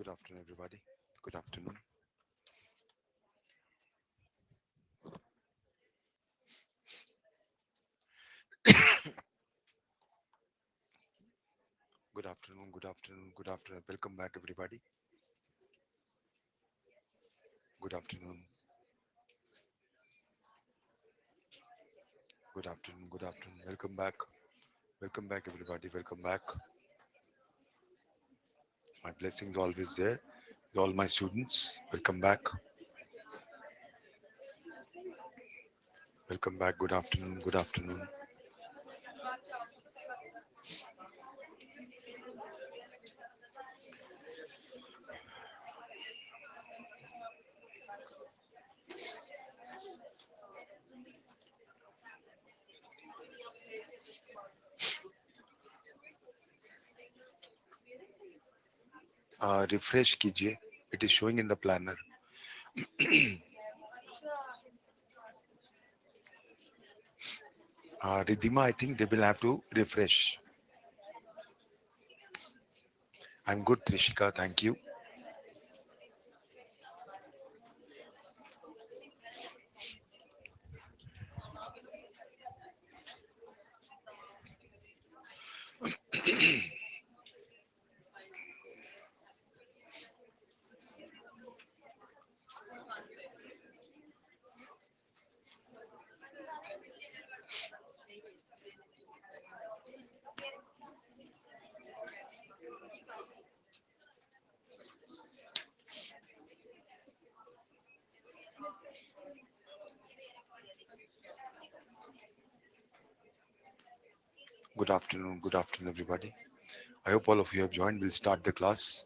Good afternoon, everybody. Good afternoon. Good afternoon. Good afternoon. Good afternoon. Welcome back, everybody. Good afternoon. Good afternoon. Good afternoon. Welcome back. Welcome back, everybody. Welcome back. My blessings always there. With all my students, welcome back. Welcome back. Good afternoon. Good afternoon. Refresh कीजिए. It is showing in the planner. Ridhima, I think they will have to refresh. I'm good, Trishika. Thank you. Good afternoon. Good afternoon, everybody. I hope all of you have joined. We'll start the class.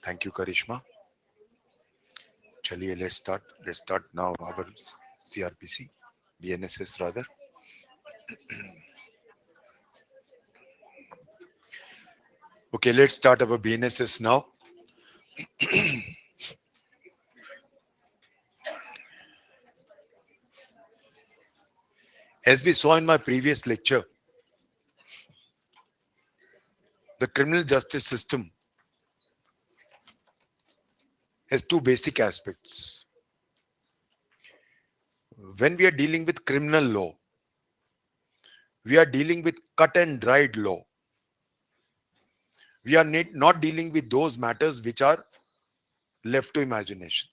Thank you, Karishma. चलिए, let's start. Let's start now our CRPC, BNSS rather. Okay, let's start our BNSS now. As we saw in my previous lecture, the criminal justice system has two basic aspects. When we are dealing with criminal law, we are dealing with cut and dried law. We are not dealing with those matters which are left to imagination.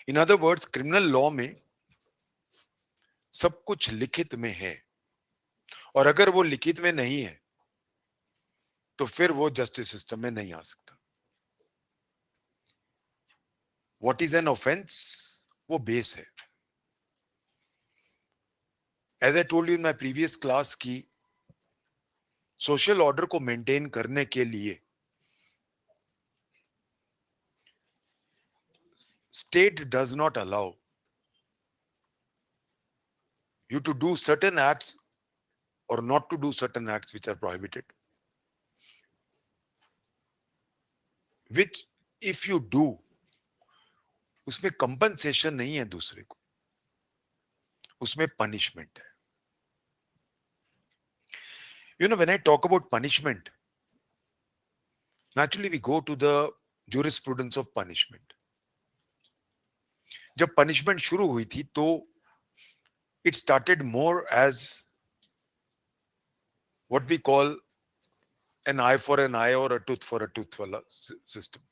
In other words, criminal law में सब कुछ लिखित में है, और अगर वो लिखित में नहीं है तो फिर वो जस्टिस सिस्टम में नहीं आ सकता. What is an offence? वो बेस है. As I told you in my previous class की सोशल ऑर्डर को मेंटेन करने के लिए state does not allow you to do certain acts or not to do certain acts which are prohibited, which if you do उसमें compensation नहीं है दूसरे को, उसमें पनिशमेंट है. You know, when I talk about punishment, naturally we go to the jurisprudence of punishment. जब punishment शुरू हुई थी तो it started more as what we call an eye for an eye or a tooth for a tooth वाला system.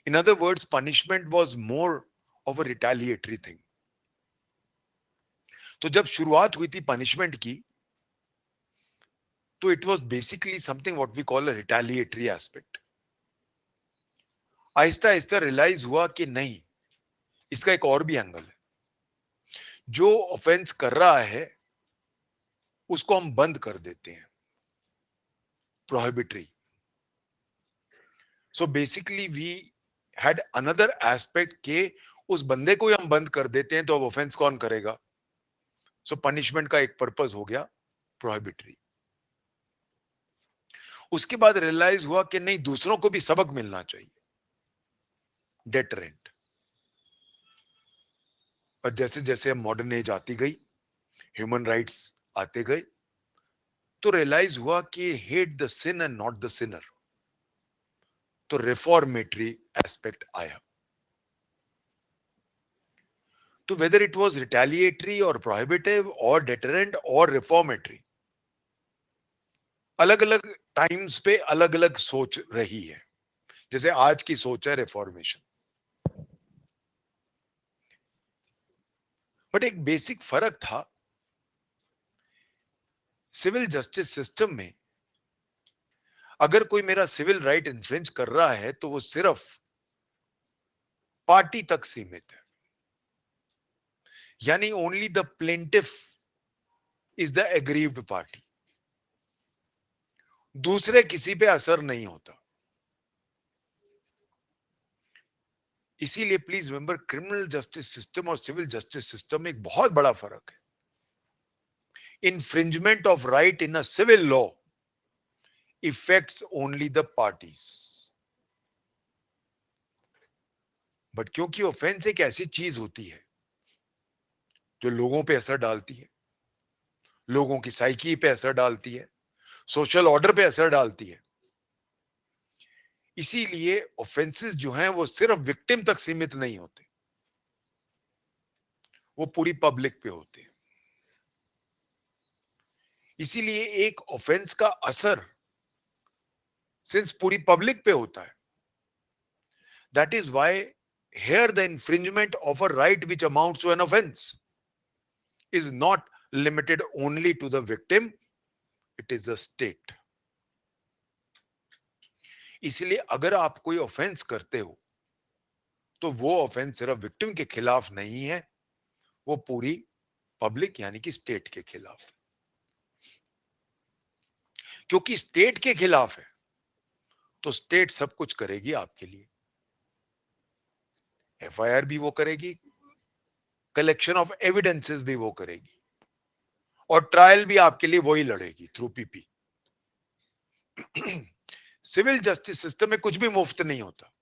In other words, punishment was more of a retaliatory thing. तो जब शुरुआत हुई थी पनिशमेंट की, तो it was basically something what we call a retaliatory aspect. Aahista Aahista realise हुआ कि नहीं, इसका एक और भी एंगल है. जो ऑफेंस कर रहा है उसको हम बंद कर देते हैं, prohibitory. So basically we had another aspect के उस बंदे को ही हम बंद कर देते हैं तो अब ऑफेंस कौन करेगा. सो पनिशमेंट का एक पर्पस हो गया प्रोहिबिटरी. उसके बाद रियलाइज हुआ कि नहीं, दूसरों को भी सबक मिलना चाहिए, डेटरेंट. और जैसे जैसे मॉडर्न एज आती गई, ह्यूमन राइट्स आते गए, तो रियलाइज हुआ कि hate the sin and not the sinner. तो रिफॉर्मेटरी एस्पेक्ट आया. तो वेदर इट वाज रिटेलिएटरी और प्रोहिबिटिव और डेटरेंट और रिफॉर्मेटरी, अलग अलग टाइम्स पे अलग अलग सोच रही है. जैसे आज की सोच है रिफॉर्मेशन. बट एक बेसिक फर्क था. सिविल जस्टिस सिस्टम में अगर कोई मेरा सिविल राइट इन्फ्रिंज कर रहा है तो वो सिर्फ पार्टी तक सीमित है. यानी only the plaintiff is the aggrieved party, दूसरे किसी पे असर नहीं होता. इसीलिए please remember, criminal justice system और सिविल जस्टिस सिस्टम में एक बहुत बड़ा फर्क है. Infringement of right in a civil law effects only the parties. But क्योंकि ऑफेंस एक ऐसी चीज होती है जो लोगों पे असर डालती है, लोगों की साइकी पे असर डालती है, सोशल ऑर्डर पे असर डालती है, इसीलिए ऑफेंसेस जो हैं वो सिर्फ विक्टिम तक सीमित नहीं होते, वो पूरी पब्लिक पे होते हैं. इसीलिए एक ऑफेंस का असर सिंस पूरी पब्लिक पे होता है, that is why here the infringement of a right which amounts to an offense is not limited only to the victim, it is the state. इसलिए अगर आप कोई ऑफेंस करते हो तो वो ऑफेंस सिर्फ विक्टिम के खिलाफ नहीं है, वो पूरी पब्लिक यानी कि स्टेट के खिलाफ है. क्योंकि स्टेट के खिलाफ है तो स्टेट सब कुछ करेगी आपके लिए. एफआईआर भी वो करेगी, कलेक्शन ऑफ एविडेंसेस भी वो करेगी, और ट्रायल भी आपके लिए वही लड़ेगी through PP. Civil justice system में कुछ भी मुफ्त नहीं होता,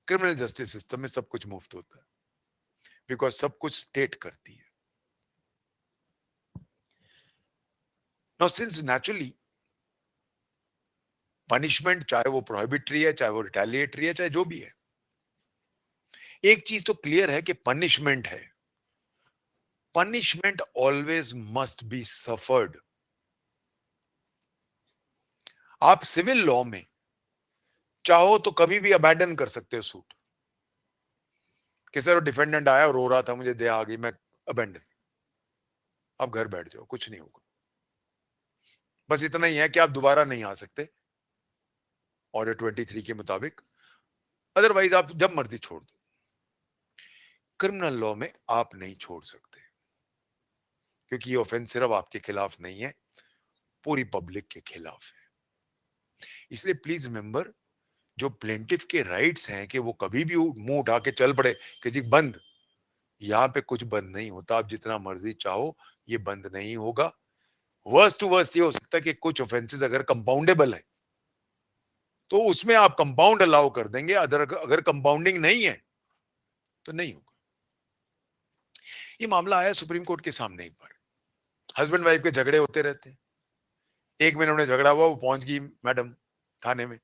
क्रिमिनल जस्टिस सिस्टम में सब कुछ मुफ्त होता है, बिकॉज सब कुछ स्टेट करती है. नाउ सिंस नेचुरली पनिशमेंट, चाहे वो प्रोहिबिटरी है, चाहे वो रिटेलिएटरी है, चाहे जो भी है, एक चीज तो क्लियर है कि पनिशमेंट है. Punishment always must be suffered. आप सिविल लॉ में चाहो तो कभी भी अबैंडन कर सकते हो सूट, कि सर डिफेंडेंट आया और रो रहा था, मुझे दया आ गई, मैं अबैंडन, आप घर बैठ जाओ, कुछ नहीं होगा. बस इतना ही है कि आप दोबारा नहीं आ सकते ऑर्डर 23 के मुताबिक, अदरवाइज आप जब मर्जी छोड़ दो. क्रिमिनल लॉ में आप नहीं छोड़ सकते, क्योंकि ये ऑफेंस सिर्फ आपके खिलाफ नहीं है, पूरी पब्लिक के खिलाफ है. इसलिए प्लीज रिमेंबर, जो प्लेंटिफ के राइट्स हैं कि वो कभी भी मुंह उठा के चल पड़े कि जी बंद, यहां पे कुछ बंद नहीं होता. आप जितना मर्जी चाहो ये बंद नहीं होगा. वर्स्ट टू वर्स्ट ये हो सकता है कि कुछ ऑफेंसेस अगर कंपाउंडेबल है तो उसमें आप कंपाउंड अलाउ कर देंगे, अगर कंपाउंडिंग नहीं है तो नहीं होगा. ये मामला आया सुप्रीम कोर्ट के सामने एक बार. हस्बैंड वाइफ के झगड़े होते रहते हैं. एक महीने उन्हें झगड़ा हुआ, वो पहुंच गई मैडम थाने में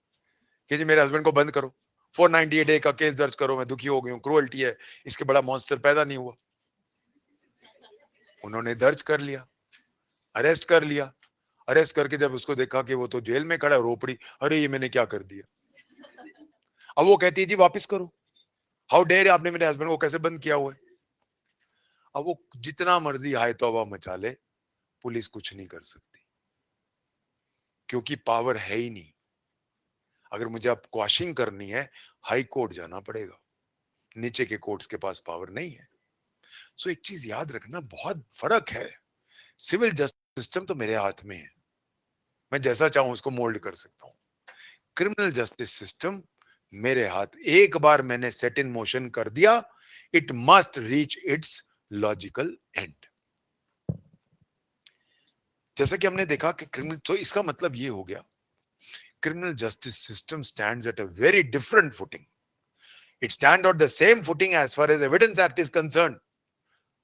कि जी मेरे हस्बैंड को बंद करो, 498A का केस दर्ज करो, मैं दुखी हो गई हूँ, क्रूअल्टी है, इसके बड़ा मॉन्स्टर पैदा नहीं हुआ. उन्होंने दर्ज कर लिया, अरेस्ट कर लिया. अरेस्ट करके जब उसको देखा कि वो तो जेल में खड़ा है, रो पड़ी, अरे ये मैंने क्या कर दिया। अब वो कहती है जी वापस करो, हाउ डेयर, आपने मेरे हस्बैंड को कैसे बंद किया हुआ है। अब वो जितना मर्जी हाय तौबा मचा ले, पुलिस कुछ नहीं कर सकती, क्योंकि पावर है ही नहीं। अगर मुझे अब क्वाशिंग करनी है, हाई कोर्ट जाना पड़ेगा, नीचे के कोर्ट्स के पास पावर नहीं है। सो एक चीज याद रखना, बहुत फर्क है। सिविल जस्टिस सिस्टम तो मेरे हाथ में है, मैं जैसा चाहूं उसको मोल्ड कर सकता हूं। क्रिमिनल जस्टिस सिस्टम मेरे हाथ, एक बार मैंने सेट इन मोशन कर दिया, it must reach its logical and. जैसा कि हमने देखा कि क्रिमिनल, तो इसका मतलब ये हो गया, criminal justice system stands at a very different footing. It stands on the same footing as far as Evidence Act is concerned.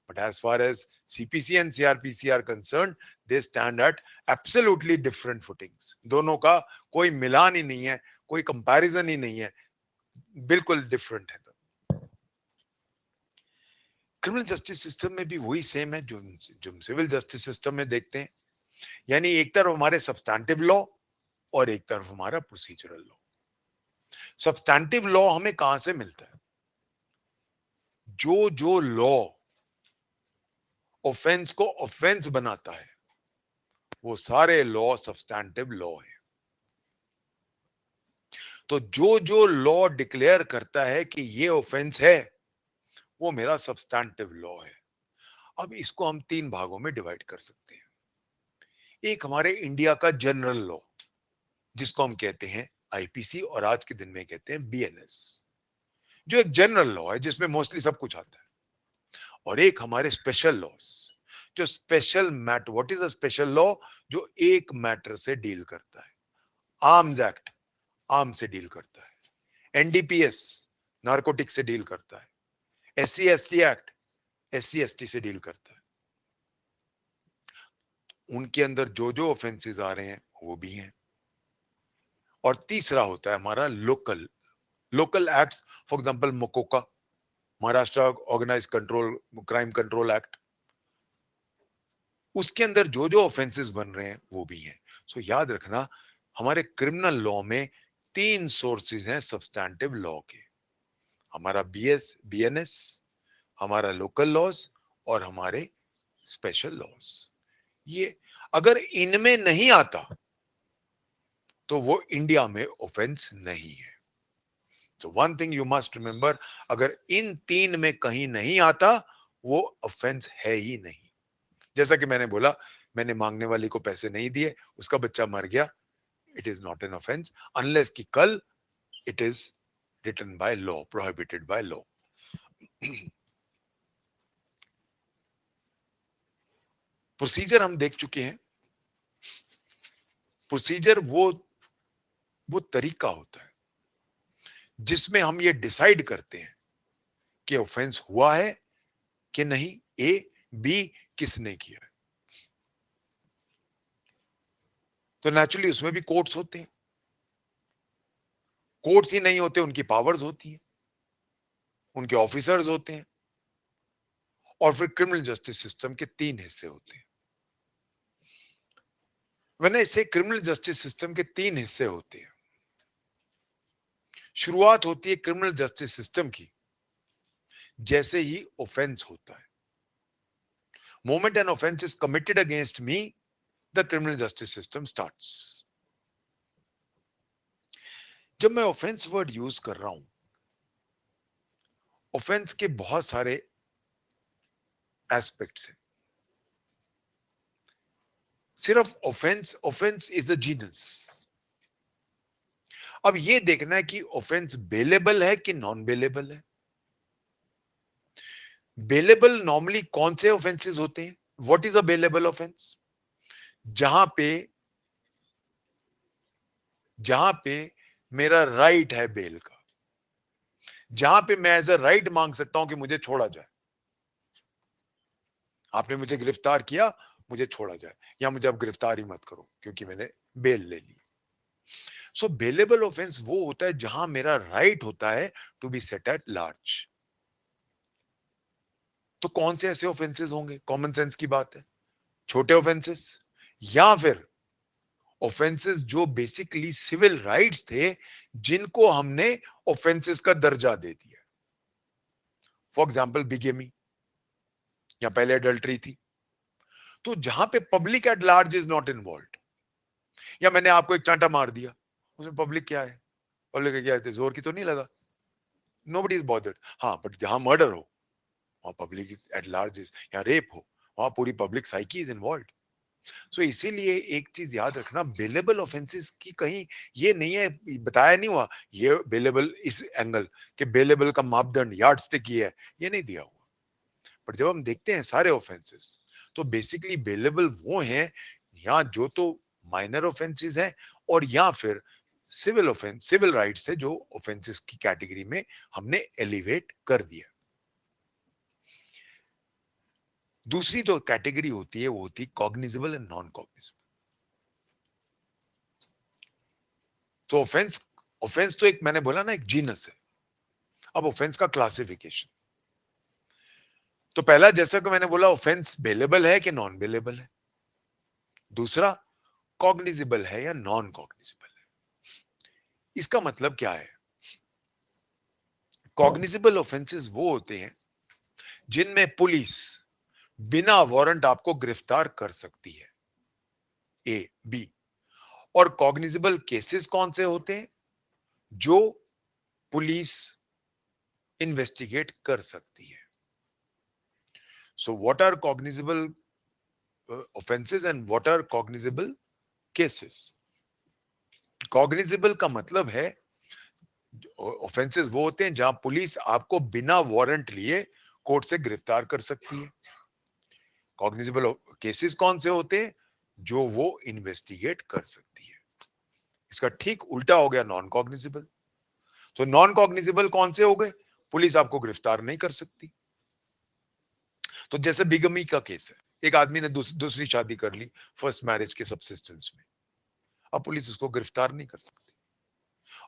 But as far as CPC and CRPC are concerned, they stand at absolutely different footings. दोनों का कोई मिलान ही नहीं है, कोई comparison ही नहीं है, बिल्कुल different है। क्रिमिनल जस्टिस सिस्टम में भी वही सेम है जो सिविल जस्टिस सिस्टम में देखते हैं, यानी एक तरफ हमारे सब्सटैंटिव लॉ और एक तरफ हमारा प्रोसीजरल लॉ। सब्सटैंटिव लॉ हमें कहां से मिलता है? जो लॉ ऑफेंस को ऑफेंस बनाता है, वो सारे लॉ सब्सटैंटिव लॉ है। तो जो लॉ डिक्लेयर करता है कि ये ऑफेंस है, वो मेरा सब्सटैंटिव लॉ है। अब इसको हम तीन भागों में डिवाइड कर सकते हैं। एक हमारे इंडिया का जनरल लॉ, जिसको हम कहते हैं आईपीसी, और आज के दिन में कहते हैं बीएनएस, जो एक जनरल लॉ है जिसमें मोस्टली सब कुछ आता है। और एक हमारे स्पेशल लॉस, जो special matter, what is a special law, जो एक मैटर से डील करता है। आर्म्स एक्ट आर्म से डील करता है, एनडीपीएस नारकोटिक से डील करता है, SC ST act SC ST से डील करता है। उनके अंदर जो ऑफेंसेस आ रहे हैं वो भी हैं। और तीसरा होता है हमारा local local acts, for example MCOCA, Maharashtra organise control crime control act, उसके अंदर जो ऑफेंसेस बन रहे हैं वो भी हैं। सो याद रखना, हमारे क्रिमिनल लॉ में तीन सोर्सेज हैं सब्सटैंटिव लॉ के, हमारा बीएनएस, हमारा लोकल लॉज और हमारे स्पेशल लॉज। ये अगर इनमें नहीं आता तो वो इंडिया में ऑफेंस नहीं है। तो one thing you must remember, अगर इन तीन में कहीं नहीं आता, वो ऑफेंस है ही नहीं। जैसा कि मैंने बोला, मैंने मांगने वाली को पैसे नहीं दिए, उसका बच्चा मर गया, it is not an offence unless कि कल it is written by law, prohibited by law. Procedure हम देख चुके हैं। प्रोसीजर वो तरीका होता है जिसमें हम ये डिसाइड करते हैं कि ऑफेंस हुआ है कि नहीं, ए बी किसने किया है। तो नेचुरली उसमें भी कोर्ट्स होते हैं। कोर्ट्स ही नहीं होते, उनकी पावर्स होती हैं, उनके ऑफिसर्स होते हैं। और फिर क्रिमिनल जस्टिस सिस्टम के तीन हिस्से होते हैं। वरना इससे क्रिमिनल जस्टिस सिस्टम के तीन हिस्से होते हैं। शुरुआत होती है क्रिमिनल जस्टिस सिस्टम की जैसे ही ऑफेंस होता है। Moment an offence is committed against me, the criminal justice system starts. जब मैं ऑफेंस वर्ड यूज कर रहा हूं, ऑफेंस के बहुत सारे एस्पेक्ट्स हैं। सिर्फ offence, offence is a genus. अब ये देखना है कि ऑफेंस बेलेबल है कि नॉन बेलेबल है। बेलेबल नॉर्मली कौन से ऑफेंसेस होते हैं? What is a bailable offence? जहां पे मेरा राइट है बेल का, जहां पे मैं एज अ राइट मांग सकता हूं कि मुझे छोड़ा जाए। आपने मुझे गिरफ्तार किया, मुझे छोड़ा जाए, या मुझे अब गिरफ्तार ही मत करो क्योंकि मैंने बेल ले ली। सो बेलेबल ऑफेंस वो होता है जहां मेरा राइट होता है to be set at large. तो कौन से ऐसे ऑफेंसेस होंगे? कॉमन सेंस की बात है, छोटे ऑफेंसेस या फिर ऑफेंसेस जो बेसिकली सिविल राइट्स थे, जिनको हमने ऑफेंसेस का दर्जा दे दिया। फॉर एग्जाम्पल बिगेमी, या पहले अडल्ट्री थी, तो जहां पे public at large is not involve, या मैंने आपको एक चांटा मार दिया, उसमें पब्लिक क्या है? पब्लिक क्या है? जोर की तो नहीं लगा, नोबडी इज बॉदर्ड। हाँ, बट जहां मर्डर हो, वहां पब्लिक इज एट लार्ज, या रेप हो, वहां पूरी पब्लिक साइकी इज इन्वॉल्व। सो इसीलिए एक चीज याद रखना, बेलेबल ऑफेंसेस की कहीं ये नहीं है, बताया नहीं हुआ ये बेलेबल इस एंगल के बेलेबल का मापदंड यार्ड स्टिक ये है, ये नहीं दिया हुआ। पर जब हम देखते हैं सारे ऑफेंसेस, तो बेसिकली बेलेबल वो हैं या जो तो माइनर ऑफेंसेस हैं, और या फिर सिविल ऑफेंस, सिविल राइट्स है जो ऑफेंसेस की कैटेगरी में हमने एलिवेट कर दिया। दूसरी जो कैटेगरी होती है वो होती है कॉग्निजेबल एंड नॉन कॉग्निजेबल। तो ऑफेंस, ऑफेंस तो एक मैंने बोला ना एक जीनस है। अब ऑफेंस का क्लासिफिकेशन, तो पहला जैसा कि मैंने बोला ऑफेंस बेलेबल है कि नॉन बेलेबल है, दूसरा कॉग्निजेबल है या नॉन कॉग्निजेबल है। इसका मतलब क्या है? कॉग्निजेबल ऑफेंसेस वो होते हैं जिनमें पुलिस बिना वारंट आपको गिरफ्तार कर सकती है, ए बी। और कॉग्निजेबल केसेस कौन से होते हैं? जो पुलिस इन्वेस्टिगेट कर सकती है। So what are cognizable offences and what are cognizable cases? Cognizable का मतलब है ऑफेंसेस वो होते हैं जहां पुलिस आपको बिना वारंट लिए कोर्ट से गिरफ्तार कर सकती है। कॉग्निजेबल केसेस कौन से होते हैं? जो वो इन्वेस्टिगेट कर सकती है। इसका ठीक उल्टा हो गया नॉन कॉग्निजेबल। तो नॉन कॉग्निजेबल कौन से हो गए? पुलिस आपको गिरफ्तार नहीं कर सकती। तो जैसे बिगमी का केस है, एक आदमी ने दूसरी शादी कर ली फर्स्ट मैरिज के सबसिस्टेंस में, अब पुलिस उसको गिरफ्तार नहीं कर सकती,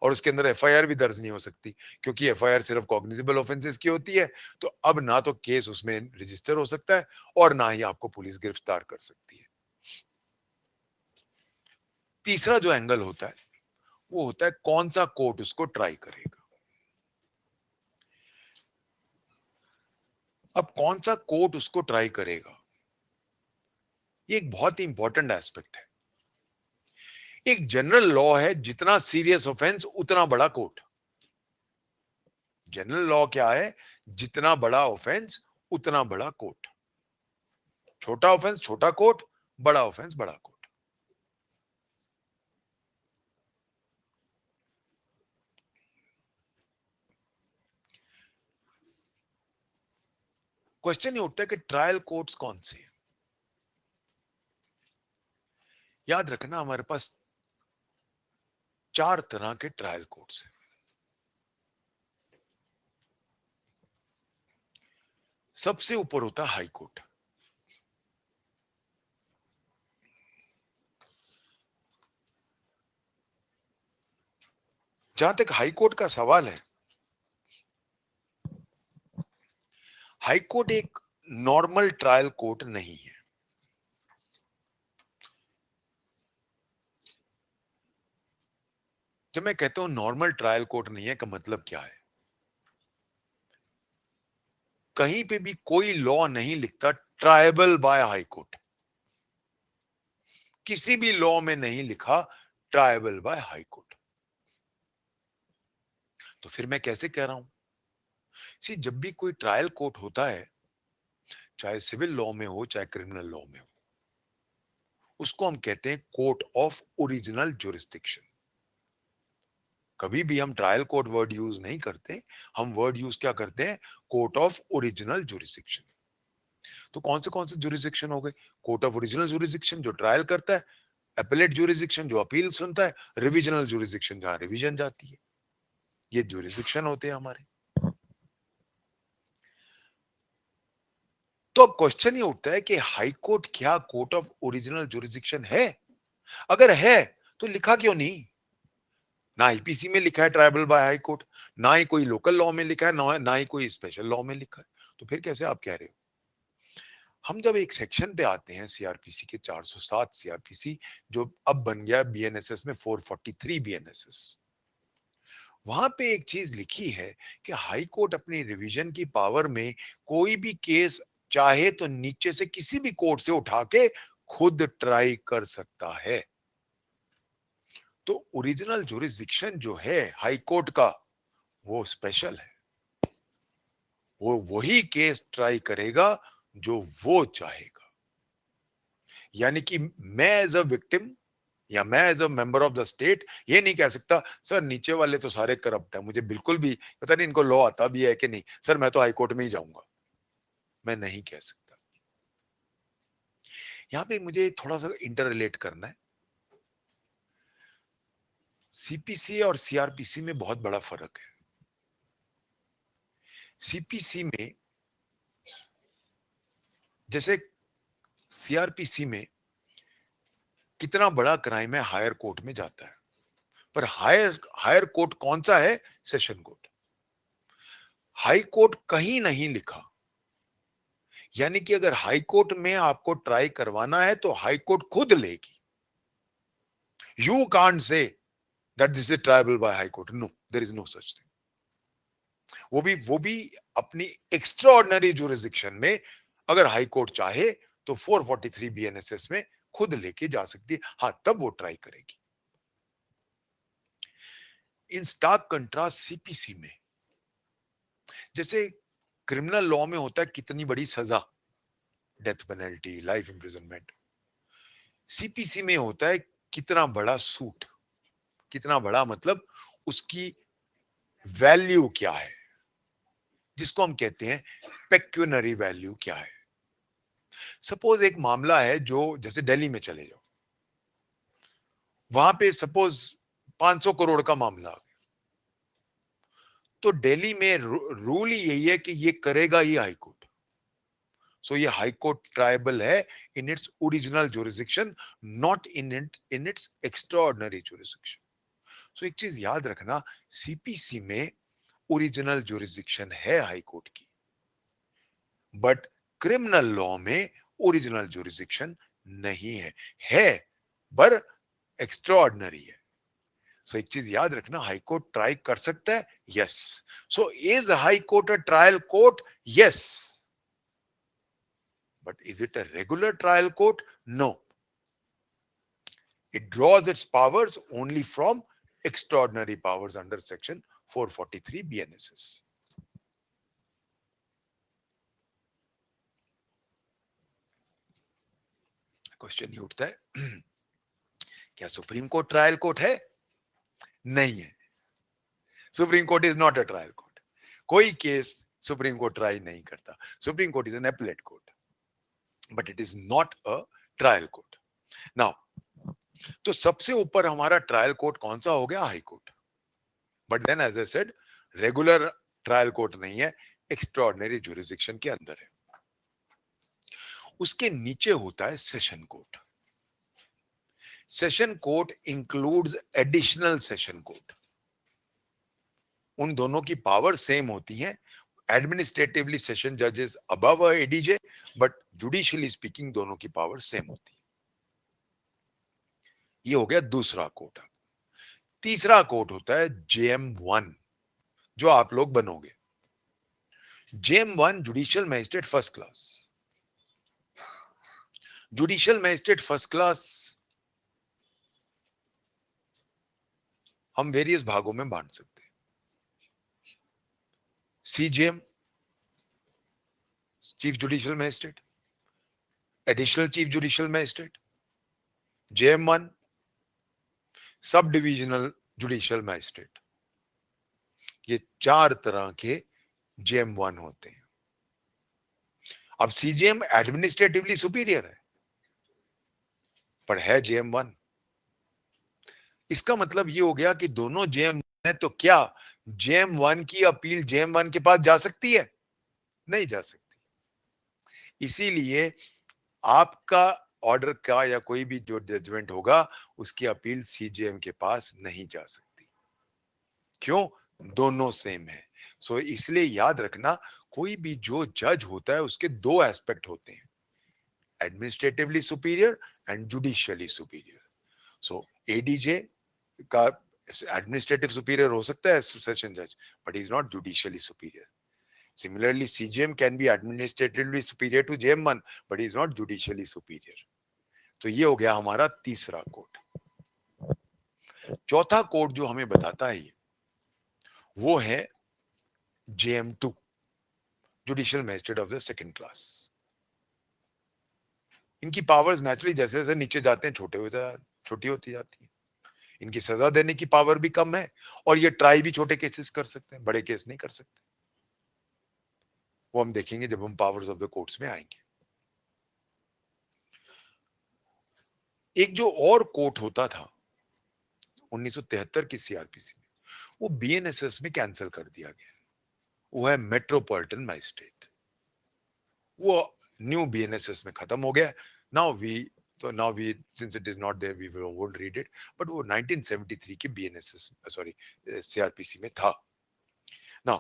और उसके अंदर एफआईआर भी दर्ज नहीं हो सकती, क्योंकि एफआईआर सिर्फ कॉग्निजेबल ऑफेंसेस की होती है। तो अब ना तो केस उसमें रजिस्टर हो सकता है और ना ही आपको पुलिस गिरफ्तार कर सकती है। तीसरा जो एंगल होता है वो होता है कौन सा कोर्ट उसको ट्राई करेगा। अब कौन सा कोर्ट उसको ट्राई करेगा, ये एक बहुत ही इंपॉर्टेंट एस्पेक्ट है। एक जनरल लॉ है, जितना सीरियस ऑफेंस उतना बड़ा कोर्ट। जनरल लॉ क्या है? जितना बड़ा ऑफेंस उतना बड़ा कोर्ट, छोटा ऑफेंस छोटा कोर्ट, बड़ा ऑफेंस बड़ा कोर्ट। क्वेश्चन ये उठता है कि ट्रायल कोर्ट्स कौन से हैं? याद रखना हमारे पास चार तरह के ट्रायल कोर्ट्स हैं। सबसे ऊपर होता है हाई कोर्ट। जहां तक हाई कोर्ट का सवाल है, हाई कोर्ट एक नॉर्मल ट्रायल कोर्ट नहीं है। जब मैं कहता हूं नॉर्मल ट्रायल कोर्ट नहीं है, का मतलब क्या है? कहीं पे भी कोई लॉ नहीं लिखता ट्रायबल बाय हाई कोर्ट, किसी भी लॉ में नहीं लिखा ट्रायबल बाय हाई कोर्ट। तो फिर मैं कैसे कह रहा हूं? सी, जब भी कोई ट्रायल कोर्ट होता है, चाहे सिविल लॉ में हो चाहे क्रिमिनल लॉ में हो, उसको हम कहते हैं कोर्ट ऑफ ओरिजिनल ज्यूरिसडिक्शन। कभी भी हम ट्रायल कोर्ट वर्ड यूज नहीं करते, हम वर्ड यूज क्या करते हैं? Court of original jurisdiction. तो कौन से ज्यूरिसडिक्शन हो गए? कोर्ट ऑफ ओरिजिनल ज्यूरिसडिक्शन जो ट्रायल करता है, एपेलेट ज्यूरिसडिक्शन जो अपील सुनता है, रिविजनल ज्यूरिसडिक्शन जहां रिवीजन जाती है। ये ज्यूरिसडिक्शन होते हैं हमारे। तो अब क्वेश्चन ये उठता है कि हाई कोर्ट क्या कोर्ट ऑफ ओरिजिनल ज्यूरिसडिक्शन है? अगर है तो लिखा क्यों नहीं? ना आईपीसी में लिखा है ट्राइबल बाय हाई कोर्ट, ना ही कोई लोकल लॉ में लिखा है, ना ही कोई स्पेशल लॉ में लिखा है। तो फिर कैसे आप कह रहे हो? हम जब एक सेक्शन पे आते हैं सीआरपीसी के 407 सीआरपीसी, जो अब बन गया बीएनएसएस में 443 बीएनएसएस, वहां पे एक चीज लिखी है कि हाई कोर्ट अपनी रिवीजन की पावर में कोई भी केस चाहे तो नीचे से किसी भी कोर्ट से उठा के खुद ट्राई कर सकता है। तो ओरिजिनल जुरिस्डिक्शन जो है हाई कोर्ट का, वो स्पेशल है। वो वही केस ट्राई करेगा जो वो चाहेगा। यानी कि मैं एज अ विक्टिम या मैं as a member of the state ये नहीं कह सकता सर नीचे वाले तो सारे करप्ट है, मुझे बिल्कुल भी पता नहीं इनको लॉ आता भी है कि नहीं, सर मैं तो हाई कोर्ट में ही जाऊंगा। मैं नहीं कह सकता। यहां पे मुझे थोड़ा सा इंटर रिलेट करना है। सीपीसी और सीआरपीसी में बहुत बड़ा फर्क है। सीपीसी में, जैसे सीआरपीसी में कितना बड़ा क्राइम है हायर कोर्ट में जाता है, पर हायर हायर कोर्ट कौन सा है? Session court. हाई कोर्ट कहीं नहीं लिखा। यानी कि अगर हाई कोर्ट में आपको ट्राई करवाना है तो हाई कोर्ट खुद लेगी। You can't say that this is triable by high court, no, there is no such thing. वो भी अपनी एक्स्ट्रा ऑर्डिनरी जुरिस्डिक्शन में अगर हाई कोर्ट चाहे तो 443 बीएनएसएस में खुद लेके जा सकती है। हां, तब वो ट्राई करेगी। इन स्टार्क कंट्रास्ट सीपीसी में, जैसे क्रिमिनल लॉ में होता है कितनी बड़ी सजा, death penalty, life imprisonment, CPC में होता है कितना बड़ा सूट। कितना बड़ा मतलब उसकी वैल्यू क्या है, जिसको हम कहते हैं पेक्यूनरी वैल्यू क्या है। सपोज एक मामला है जो, जैसे दिल्ली में चले जाओ, वहां पे सपोज 500 करोड़ का मामला आ गया, तो दिल्ली में रूल ही यही है कि ये करेगा ही हाई कोर्ट। सो ये हाई कोर्ट ट्रायबल है in its original jurisdiction, not in its extraordinary jurisdiction. So एक चीज याद रखना, सीपीसी में ओरिजिनल जुरिस्डिक्शन है हाई कोर्ट की, बट क्रिमिनल लॉ में ओरिजिनल जुरिस्डिक्शन नहीं है। है, पर एक्स्ट्रा ऑर्डिनरी है। सो एक चीज याद रखना, हाई कोर्ट ट्राई कर सकता है, yes. So is high court a trial court? Yes, but is it a regular trial court? No. It draws its powers only from extraordinary powers under section 443 BNSS. Question ये उठता है, क्या supreme court trial court है? नहीं है। Supreme Court is not a trial court. कोई case Supreme Court try नहीं करता। Supreme Court is an appellate court, but it is not a trial court. Now, तो सबसे ऊपर हमारा ट्रायल कोर्ट कौन सा हो गया? High court. But then as I said, regular trial court नहीं है, एक्स्ट्राऑर्डिनरी जुरिस्डिक्शन के अंदर है। उसके नीचे होता है session court. Session court includes additional session court. उन दोनों की पावर सेम होती है। एडमिनिस्ट्रेटिवली सेशन जजेस above ADJ, but judicially speaking दोनों की पावर सेम होती है। ये हो गया दूसरा कोर्ट। तीसरा कोर्ट होता है जेएम1, जो आप लोग बनोगे। JM one judicial magistrate first class. Judicial magistrate first class हम वेरियस भागों में बांट सकते हैं। CJM, chief judicial magistrate, additional chief judicial magistrate, JM one, sub divisional judicial magistrate. ये चार तरह के जेएम1 होते हैं। अब सीजेएम एडमिनिस्ट्रेटिवली सुपीरियर है, पर है जेएम1। इसका मतलब ये हो गया कि दोनों जेएम है, तो क्या जेएम1 की अपील जेएम1 के पास जा सकती है? नहीं जा सकती। इसीलिए आपका ऑर्डर का या कोई भी जो जजमेंट होगा, उसकी अपील सीजेएम के पास नहीं जा सकती। क्यों? दोनों सेम है। सो इसलिए याद रखना, कोई भी जो जज होता है उसके दो एस्पेक्ट होते हैं। administratively superior and judicially superior. So ADJ का administrative superior हो सकता है session judge, but he is not judicially superior. Similarly, CJM can be administratively superior to JM1, but he is not judicially superior. तो ये हो गया हमारा तीसरा कोड. चौथा कोड जो हमें बताता है वो है JM2, judicial magistrate of the second class. इनकी पावर्स नेचुरली जैसे जैसे नीचे जाते हैं छोटी होती जाती है. इनकी सजा देने की पावर भी कम है और ये ट्राई भी छोटे केसेस कर सकते हैं, बड़े केस नहीं कर सकते. वो हम देखेंगे जब हम पावर्स ऑफ द कोर्ट्स में आएंगे. एक जो और कोर्ट होता था 1973 की सीआरपीसी में, वो बीएनएसएस में कैंसिल कर दिया गया. वो है मेट्रोपॉलिटन मैजिस्ट्रेट. वो न्यू बीएनएसएस में खत्म हो गया. Now we since it is not there we won't read it, but वो 1973 की बीएनएसएस सीआरपीसी में था. नाउ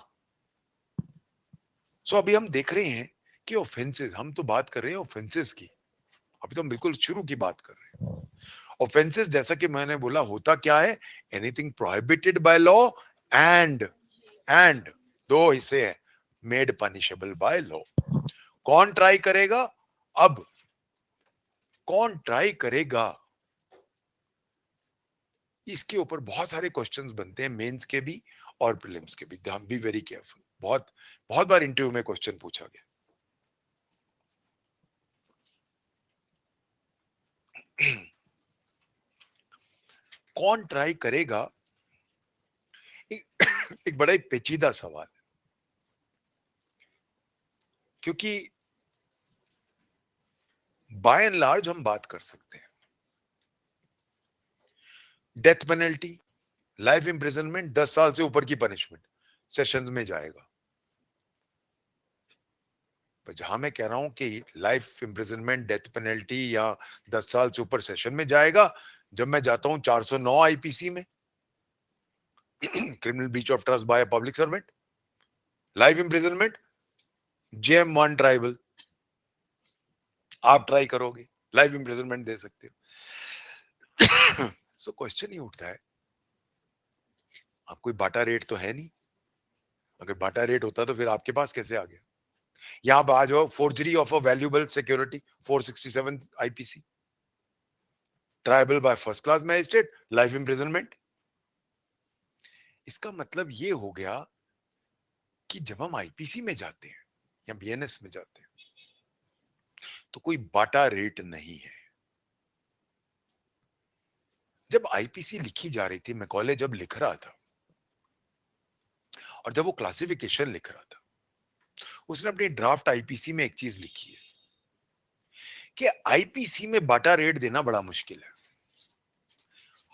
सो अभी हम देख रहे हैं कि ऑफेंसेस, हम तो बात कर रहे हैं ऑफेंसेस की, अभी तो हम बिल्कुल शुरू की बात कर रहे हैं. ऑफेंसेस जैसा कि मैंने बोला होता क्या है, anything prohibited by law and दो हिस्से हैं, मेड पनिशेबल बाय लॉ. कौन ट्राई करेगा? अब कौन ट्राई करेगा, इसके ऊपर बहुत सारे क्वेश्चंस बनते हैं, मेंस के भी और प्रीलिम्स के भी. Be very careful. बहुत बार इंटरव्यू में क्वेश्चन पूछा गया. कौन ट्राई करेगा, एक बड़ा ही पेचीदा सवाल है, क्योंकि बाय एंड लार्ज हम बात कर सकते हैं डेथ पेनल्टी, लाइफ इंप्रिजनमेंट, 10 साल से ऊपर की पनिशमेंट सेशंस में जाएगा. पर जहां मैं कह रहा हूं कि लाइफ इंप्रिजनमेंट, डेथ पेनल्टी या 10 साल से ऊपर सेशन में जाएगा, जब मैं जाता हूं 409 आईपीसी में, criminal breach of trust by a public servant, life imprisonment, JM one triable, आप ट्राई करोगे लाइफ इंप्रिजनमेंट दे सकते हो. सो क्वेश्चन ही उठता है, आप कोई बाटा रेट तो है नहीं. अगर बाटा रेट होता तो फिर आपके पास कैसे आ गया? यहां पर आ जाओ, forgery of a valuable security 467 IPC, tribal by first class magistrate, life imprisonment. इसका मतलब ये हो गया कि जब हम आईपीसी में जाते हैं या बीएनएस में जाते हैं तो कोई बाटा रेट नहीं है. जब आईपीसी लिखी जा रही थी, मैं कॉलेज जब लिख रहा था और जब वो क्लासिफिकेशन लिख रहा था, उसने अपनी ड्राफ्ट आईपीसी में एक चीज लिखी है कि आईपीसी में बाटा रेट देना बड़ा मुश्किल है.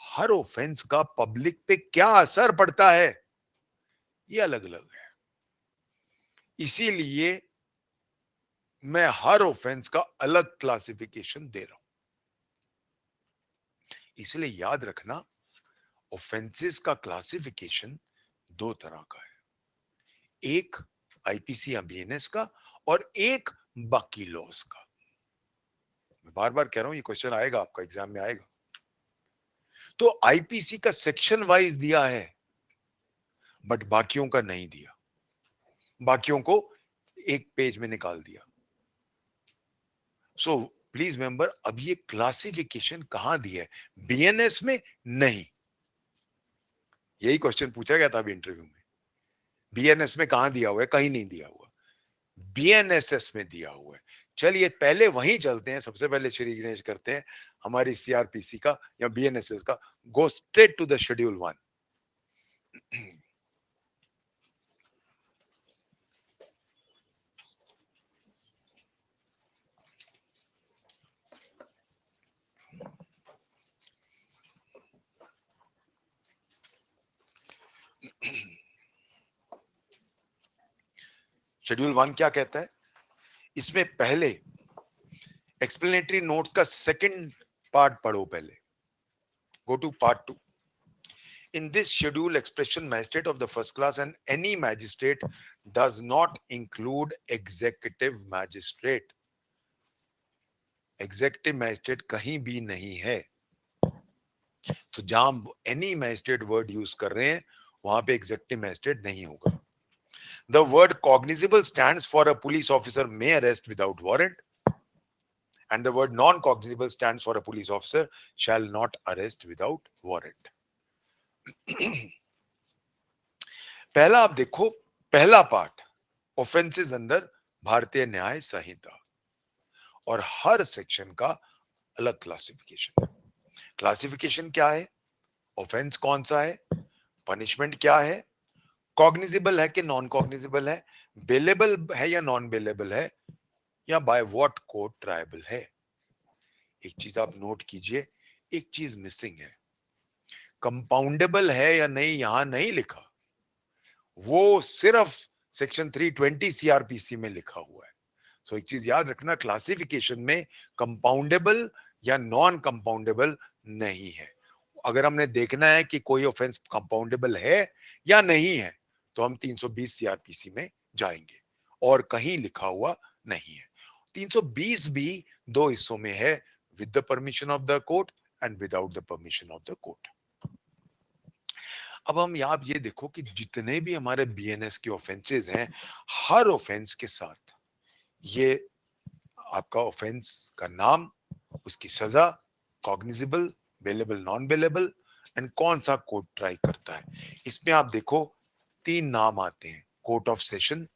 हर ऑफेंस का पब्लिक पे क्या असर पड़ता है ये अलग अलग है. इसीलिए मैं हर ऑफेंस का अलग क्लासिफिकेशन दे रहा हूं. इसलिए याद रखना, ऑफेंसेस का क्लासिफिकेशन दो तरह का है, एक आईपीसी या बीएनएस का और एक बाकी लॉस का. मैं बार बार कह रहा हूं, ये क्वेश्चन आएगा आपका एग्जाम में आएगा. तो आईपीसी का सेक्शन वाइज दिया है बट बाकियों का नहीं दिया, बाकियों को एक पेज में निकाल दिया. सो प्लीज मेंबर, अब ये क्लासिफिकेशन कहां दिया है? बीएनएस में नहीं. यही क्वेश्चन पूछा गया था अभी इंटरव्यू में. बीएनएस में कहां दिया हुआ है? कहीं नहीं दिया हुआ, बीएनएसएस में दिया हुआ है. चलिए पहले वहीं चलते हैं, सबसे पहले श्री गणेश करते हैं हमारी सीआरपीसी का या बीएनएसएस का. Go straight to the schedule 1. Schedule 1 क्या कहता है? इसमें पहले एक्सप्लेनेटरी नोट्स का सेकंड पार्ट पढ़ो पहले. Go to part 2. In this schedule, expression magistrate of the first class and any magistrate does not include executive magistrate. Executive magistrate कहीं भी नहीं है। तो जहां एनी मैजिस्ट्रेट वर्ड यूज कर रहे हैं वहां पे एग्जेक्टिव मैजिस्ट्रेट नहीं होगा। The word cognizable stands for a police officer may arrest without warrant, and the word non-cognizable stands for a police officer shall not arrest without warrant. पहला आप देखो, पहला पार्ट ऑफेंसेस अंदर भारतीय न्याय संहिता, और हर सेक्शन का अलग क्लासिफिकेशन। क्लासिफिकेशन क्या है, ऑफेंस कौन सा है, पनिशमेंट क्या है, कॉग्निजिबल है कि नॉन कॉग्निजिबल है, बेलेबल है या नॉन बेलेबल है, या बाय व्हाट कोड ट्रायबल है। एक चीज आप नोट कीजिए, एक चीज मिसिंग है, कंपाउंडेबल है या नहीं यहां नहीं लिखा, वो सिर्फ सेक्शन 320 सीआरपीसी में लिखा हुआ है। सो एक चीज याद रखना, क्लासिफिकेशन में कंपाउंडेबल या नॉन कंपाउंडेबल नहीं है। अगर हमने देखना है कि कोई ऑफेंस कंपाउंडेबल है या नहीं है तो हम 320 सीआरपीसी में जाएंगे, और कहीं लिखा हुआ नहीं है। 320 भी दो हिस्सों में है, with the permission of the court and without the permission of the court. अब हम आप ये देखो कि जितने भी हमारे बीएनएस के ऑफेंसेस हैं, हर ऑफेंस के साथ ये आपका ऑफेंस का नाम, उसकी सजा, cognizable, bailable, non bailable, and कौन सा कोर्ट ट्राई करता है। इसमें आप देखो तीन नाम आते हैं, court of session,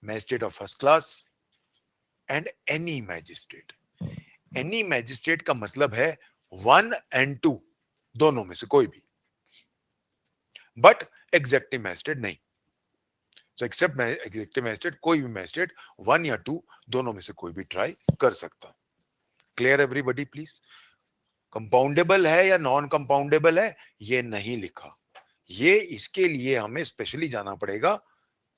magistrate of first class and any magistrate. Any magistrate का मतलब है 1 और 2 दोनों में से कोई भी, बट एग्जेक्टिव मैजिस्ट्रेट नहीं। सो एक्सेप्ट एग्जेक्टिव मैजिस्ट्रेट, कोई भी मैजिस्ट्रेट 1 या 2 दोनों में से कोई भी ट्राई कर सकता है। Clear everybody please? कंपाउंडेबल है या नॉन कंपाउंडेबल है ये नहीं लिखा, ये इसके लिए हमें स्पेशली जाना पड़ेगा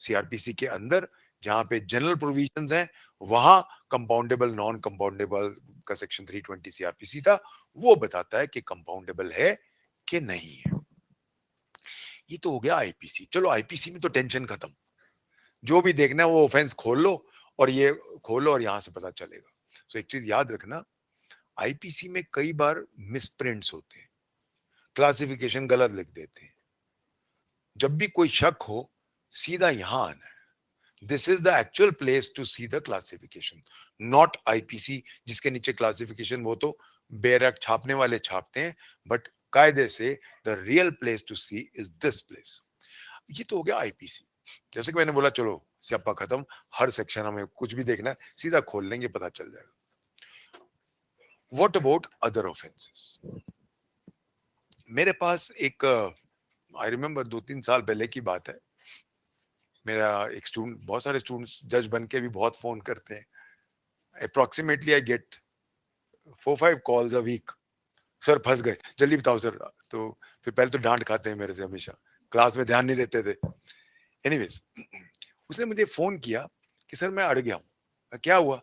सीआरपीसी के अंदर, जहां पे जनरल प्रोविजंस हैं, वहां कंपाउंडेबल नॉन कंपाउंडेबल का सेक्शन 320 सीआरपीसी था, वो बताता है कि कंपाउंडेबल है कि नहीं है। ये तो हो गया आईपीसी। चलो आईपीसी में तो टेंशन खत्म, जो भी देखना है वो ऑफेंस खोल लो और ये खोलो और यहां से पता चलेगा। सो एक चीज याद रखना, आईपीसी में कई बार मिसप्रिंट्स होते हैं, क्लासिफिकेशन गलत लिख देते हैं। जब भी कोई शक हो सीधा यहां आना है, this is the actual place to see the classification, not IPC जिसके नीचे क्लासिफिकेशन वो तो बेरक छापने वाले छापते हैं, बट कायदे से the real place to see is this place. ये तो हो गया आईपीसी। जैसे कि मैंने बोला चलो स्यापा खत्म, हर सेक्शन हमें कुछ भी देखना है सीधा खोल लेंगे पता चल जाएगा। What about other offences? मेरे पास एक, आई रिमेम्बर 2-3 साल पहले की बात है, मेरा एक स्टूडेंट, बहुत सारे स्टूडेंट्स जज बन के भी बहुत फोन करते हैं, approximately I get 4-5 calls a week, sir फंस गए जल्दी बताओ सर। तो फिर पहले तो डांट खाते हैं मेरे से, हमेशा क्लास में ध्यान नहीं देते थे। एनीवेज, उसने मुझे फोन किया कि सर मैं अड़ गया हूँ। क्या हुआ?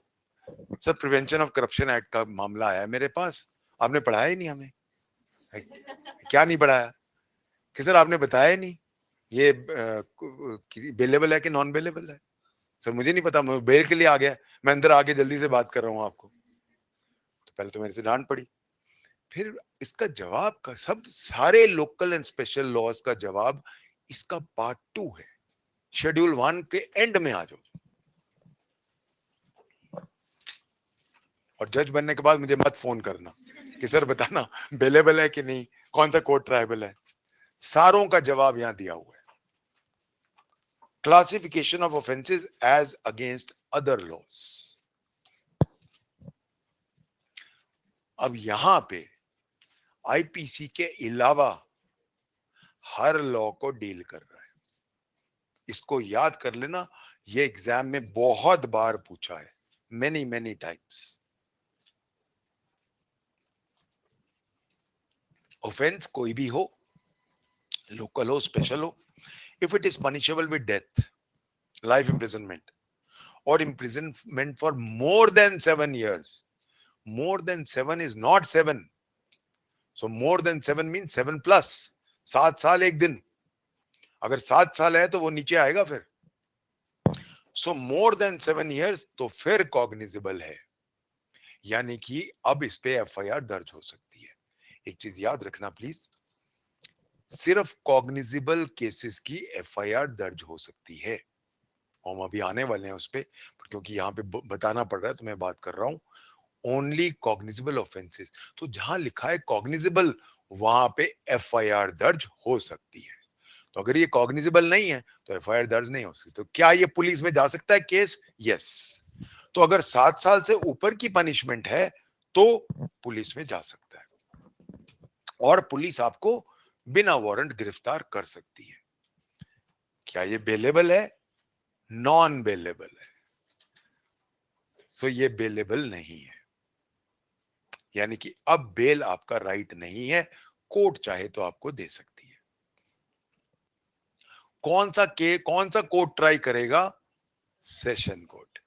Sir prevention of Corruption act का मामला आया है मेरे पास, आपने पढ़ाया ही नहीं हमें। क्या नहीं पढ़ाया? कि सर आपने बताया ही नहीं ये बेलेबल है कि नॉन बेलेबल है। सर मुझे नहीं पता, मैं बेल के लिए आ गया, मैं अंदर आके जल्दी से बात कर रहा हूँ आपको। तो पहले तो मेरे से डांट पड़ी, फिर इसका जवाब का, सब सारे लोकल एंड स्पेशल लॉज का जवाब इसका पार्ट 2 है, शेड्यूल 1 के एंड में आ जाओ। और जज बनने के बाद मुझे मत फोन करना कि सर बताना बेलेबल है कि नहीं, कौन सा कोर्ट ट्राइबल है, सारों का जवाब यहां दिया हुआ है। Classification of offences as against other laws. अब यहां पे आईपीसी के अलावा हर लॉ को डील कर रहा है, इसको याद कर लेना, ये एग्जाम में बहुत बार पूछा है, मेनी मेनी टाइम्स। ऑफेंस कोई भी हो, लोकल हो स्पेशल हो, if it is punishable with death, life imprisonment, or imprisonment for more than 7 years, more than 7 is not 7, so more than 7 means 7 plus, 7 साल 1 दिन, अगर 7 साल है तो वो नीचे आएगा फिर। सो मोर देन 7 years तो फिर कॉग्निजिबल है। यानी कि अब इस पे एफआईआर दर्ज हो सकती है। एक चीज याद रखना प्लीज, सिर्फ कॉग्निजिबल केसेस की एफआईआर दर्ज हो सकती है। हम अभी आने वाले हैं उस पे, क्योंकि यहाँ पे बताना पड़ रहा है तो मैं बात कर रहा हूं ओनली कॉग्निजिबल ऑफेंसेस। तो जहां लिखा है कॉग्निजिबल, वहां पे एफआईआर दर्ज हो सकती है। तो अगर ये कॉग्निजिबल नहीं है तो एफआईआर दर्ज नहीं हो सकती। तो क्या ये पुलिस में जा सकता है केस? यस। तो अगर 7 साल से ऊपर की पनिशमेंट है तो पुलिस में जा सकता है, और पुलिस आपको बिना वारंट गिरफ्तार कर सकती है। क्या ये बेलेबल है? नॉन बेलेबल है। सो ये बेलेबल नहीं है, यानी कि अब बेल आपका राइट नहीं है, कोर्ट चाहे तो आपको दे सकती है। कौन सा कोर्ट ट्राई करेगा? Session court.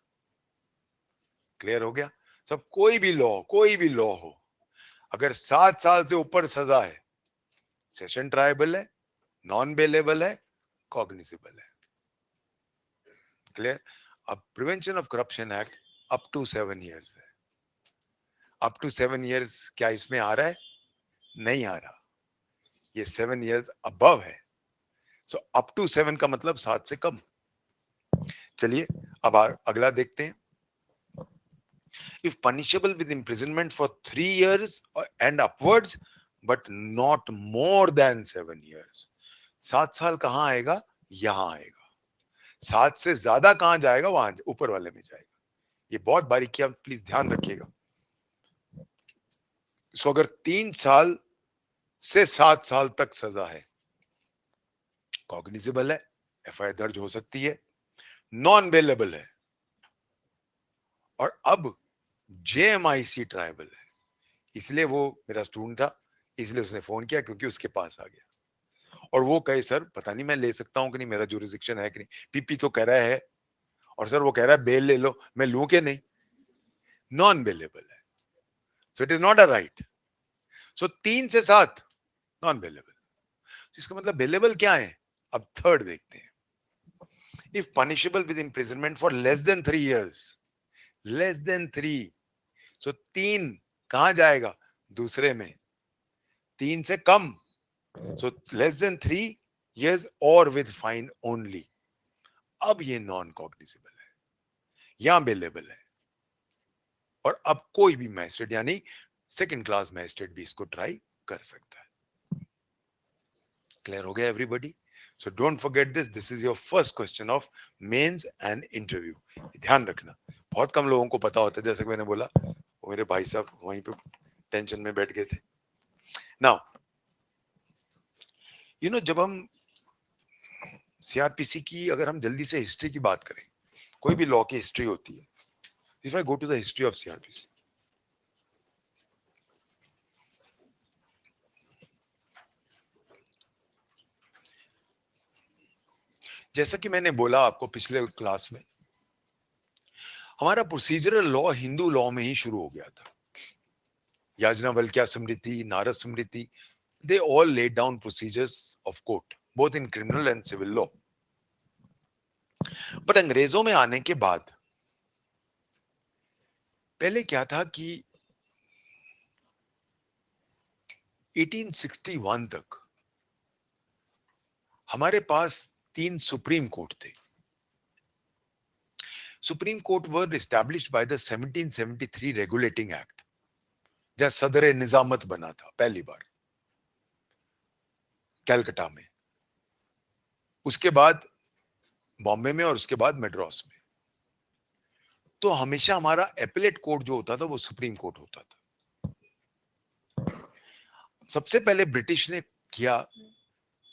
क्लियर हो गया सब? कोई भी लॉ हो, अगर 7 साल से ऊपर सजा है, सेशन ट्रायबल है, नॉन बेलेबल है, कॉग्निजिबल है। क्लियर? अब Prevention of Corruption Act up to 7 years है। अप टू 7 इयर्स क्या इसमें आ रहा है? नहीं आ रहा। ये 7 इयर्स अबव है। सो अप टू 7 का मतलब 7 से कम। चलिए अब अगला देखते हैं। If punishable with imprisonment for 3 years and upwards but not more than 7 years। 7 साल कहां आएगा? यहां आएगा। 7 से ज्यादा कहां जाएगा? वहां ऊपर वाले में जाएगा। ये बहुत बारीकियां प्लीज ध्यान रखिएगा। सो अगर 3 साल से 7 साल तक सजा है, कॉग्निजिबल है, एफआईआर दर्ज हो सकती है। नॉन बेलेबल है, और अब जेएमआईसी ट्राइबल है। इसलिए वो मेरा स्टूडेंट था, इसलिए उसने फोन किया क्योंकि उसके पास आ गया। और वो कहे सर पता नहीं मैं ले सकता हूं कि नहीं, मेरा जुरिस्डिक्शन है कि नहीं। पीपी तो कह रहा है, और सर वो कह रहा है बेल ले लो, मैं लूं कि नहीं? नॉन बेलेबल है, so it is not a right. So 3 से 7 नॉन बेलेबल। इसका मतलब बेलेबल क्या है? अब थर्ड देखते हैं। If punishable with imprisonment for less than 3 years, less than 3, सो 3 कहां जाएगा? दूसरे में। 3 से कम, सो लेस देन 3 years और विद फाइन ओनली। अब ये नॉन कॉग्निजिबल है, यहां बेलेबल है, और अब कोई भी मैजिस्ट्रेट यानी सेकंड क्लास मैजिस्ट्रेट भी इसको ट्राई कर सकता है। क्लियर हो गया everybody? So don't forget this, this is your first question of mains and interview. ध्यान रखना, बहुत कम लोगों को पता होता है, जैसे मैंने बोला मेरे भाई साहब वहीं पे टेंशन में बैठ गए थे। नाउ जब हम सीआरपीसी की, अगर हम जल्दी से हिस्ट्री की बात करें, कोई भी लॉ की हिस्ट्री होती है। If I go to the history of CrPC, जैसा कि मैंने बोला आपको पिछले क्लास में, हमारा प्रोसीजरल लॉ हिंदू लॉ में ही शुरू हो गया था। याज्ञवल्क्य स्मृति, नारद स्मृति, they all laid down procedures of court both in criminal and civil law. But अंग्रेजों में आने के बाद पहले क्या था कि 1861 तक हमारे पास 3 सुप्रीम कोर्ट थे। Supreme court were established by the 1773 regulating act, जहां सदर निजामत बना था पहली बार कैलकाटा में, उसके बाद बॉम्बे में, और उसके बाद मद्रास में। तो हमेशा हमारा एपेलेट कोर्ट जो होता था वो सुप्रीम कोर्ट होता था। सबसे पहले ब्रिटिश ने किया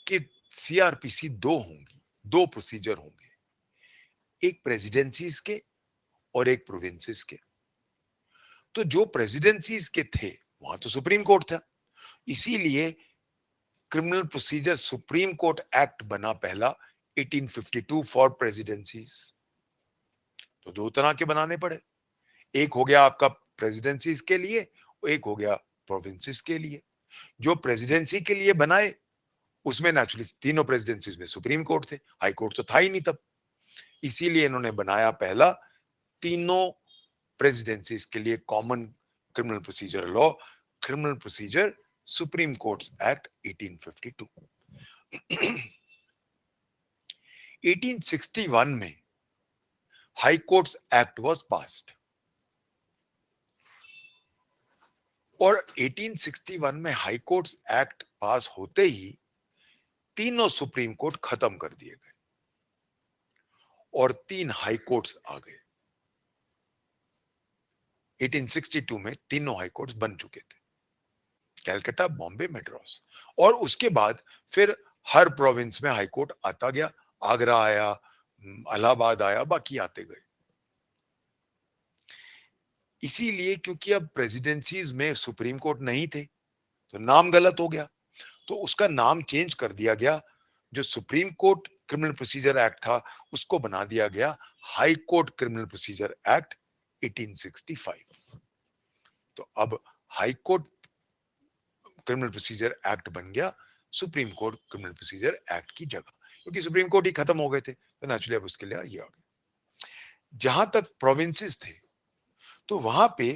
कि सीआरपीसी 2 होंगी, 2 प्रोसीजर होंगे, एक प्रेसिडेंसीज के और एक प्रोविंसेस के। तो जो प्रेसिडेंसीज के थे वहां तो सुप्रीम कोर्ट था, इसीलिए criminal procedure supreme court act बना पहला 1852 फॉर प्रेसिडेंसीज। तो 2 तरह के बनाने पड़े, एक हो गया आपका प्रेसिडेंसीज के लिए, एक हो गया प्रोविंसेस के लिए। जो प्रेसिडेंसी के लिए बनाए उसमें नेचुरली तीनों प्रेसिडेंसीज में सुप्रीम कोर्ट थे, हाई कोर्ट तो था ही नहीं तब, इसीलिए इन्होंने बनाया पहला तीनों प्रेसिडेंसीज के लिए common criminal procedure law, criminal procedure supreme courts act 1852। 1861 में high courts act was passed और 1861 में हाई कोर्ट्स एक्ट पास होते ही तीनों सुप्रीम कोर्ट खत्म कर दिए गए और 3 हाई कोर्ट्स आ गए। 1862 में तीनों हाई कोर्ट्स बन चुके थे, कलकत्ता, बॉम्बे, मद्रास। और उसके बाद फिर हर प्रोविंस में हाई कोर्ट आता गया, आगरा आया, इलाहाबाद आया, बाकी आते गए। इसीलिए क्योंकि अब प्रेसिडेंसीज में सुप्रीम कोर्ट नहीं थे तो नाम गलत हो गया, तो उसका नाम चेंज कर दिया गया। जो supreme court criminal procedure act था उसको बना दिया गया high court criminal procedure act 1865। तो अब high court criminal procedure act बन गया supreme court criminal procedure act की जगह, क्योंकि सुप्रीम कोर्ट ही खत्म हो गए थे तो नेचुरली अब उसके लिए ये आ गया। जहां तक प्रोविंसेस थे तो वहां पे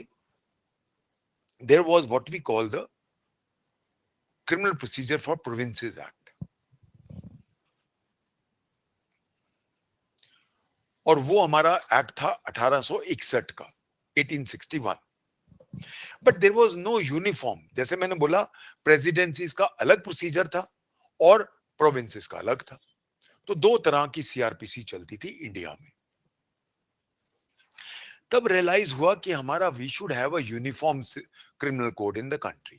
there was what we call the criminal procedure for provinces act, और वो हमारा एक्ट था 1861 का, 1861। But there was no uniform, जैसे मैंने बोला प्रेसिडेंसीज का अलग प्रोसीजर था और प्रोविंसेस का अलग था, तो दो तरह की सीआरपीसी चलती थी इंडिया में। तब रियलाइज हुआ कि हमारा we should have a uniform criminal code in the country,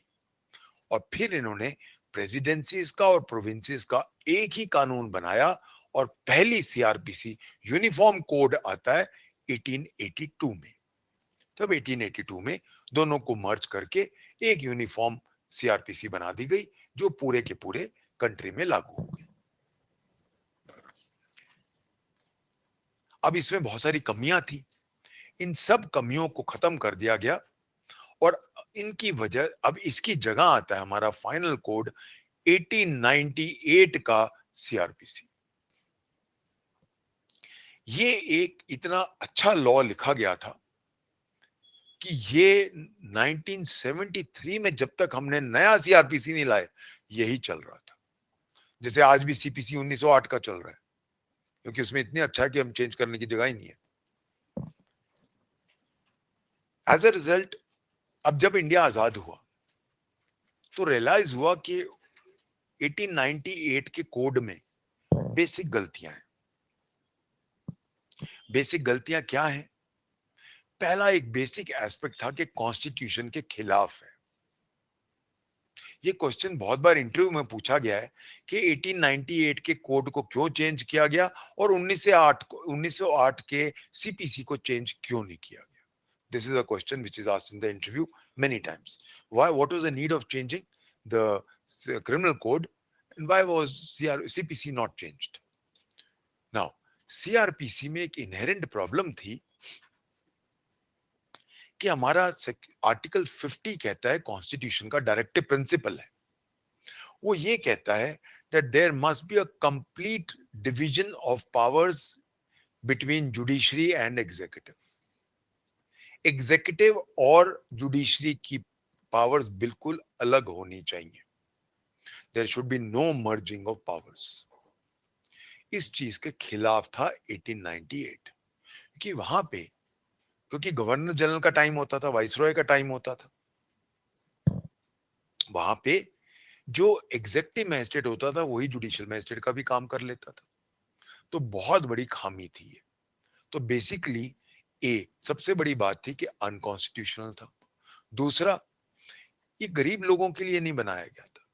और फिर इन्होंने प्रेसिडेंसीज का और प्रोविंसेस का एक ही कानून बनाया और पहली सीआरपीसी यूनिफॉर्म कोड आता है 1882 में। तब 1882 में दोनों को मर्ज करके एक यूनिफॉर्म सीआरपीसी बना दी गई जो पूरे के पूरे कंट्री में लागू हो गई। अब इसमें बहुत सारी कमियां थी, इन सब कमियों को खत्म कर दिया गया और इनकी वजह, अब इसकी जगह आता है हमारा फाइनल कोड 1898 का सीआरपीसी। ये एक इतना अच्छा लॉ लिखा गया था कि ये 1973 में जब तक हमने नया सीआरपीसी नहीं लाए यही चल रहा था, जैसे आज भी सीपीसी 1908 का चल रहा है, क्योंकि उसमें इतनी अच्छा है कि हम चेंज करने की जगह ही नहीं है। एज अ रिजल्ट अब जब इंडिया आजाद हुआ तो रियलाइज हुआ कि 1898 के कोड में बेसिक गलतियां हैं। बेसिक गलतियां क्या हैं? पहला एक बेसिक एस्पेक्ट था कि कॉन्स्टिट्यूशन के खिलाफ है। ये क्वेश्चन बहुत बार इंटरव्यू में पूछा गया है कि 1898 के कोड को क्यों चेंज किया गया और 1908 के सीपीसी को चेंज क्यों नहीं किया गया। This is a question which is asked in the interview many times. Why, what was the need of changing the criminal code and why was CPC not changed? Now CrPC में एक inherent problem थी कि हमारा article 50 कहता है, constitution का directive principle है, वो ये कहता है that there must be a complete division of powers between judiciary and executive. Executive और जुडिशरी की पावर्स बिल्कुल अलग होनी चाहिए। There should be no merging of powers. इस चीज के खिलाफ था 1898, क्योंकि वहां पे, क्योंकि गवर्नर जनरल का टाइम होता था, वाइसरॉय का टाइम होता था, वहां पे जो एग्जेक्टिव मैजिस्ट्रेट होता था वही जुडिशियल मैजिस्ट्रेट का भी काम कर लेता था, तो बहुत बड़ी खामी थी ये। तो बेसिकली सबसे बड़ी बात थी कि अनकॉन्स्टिट्यूशनल था। दूसरा, ये गरीब लोगों के लिए नहीं बनाया गया था,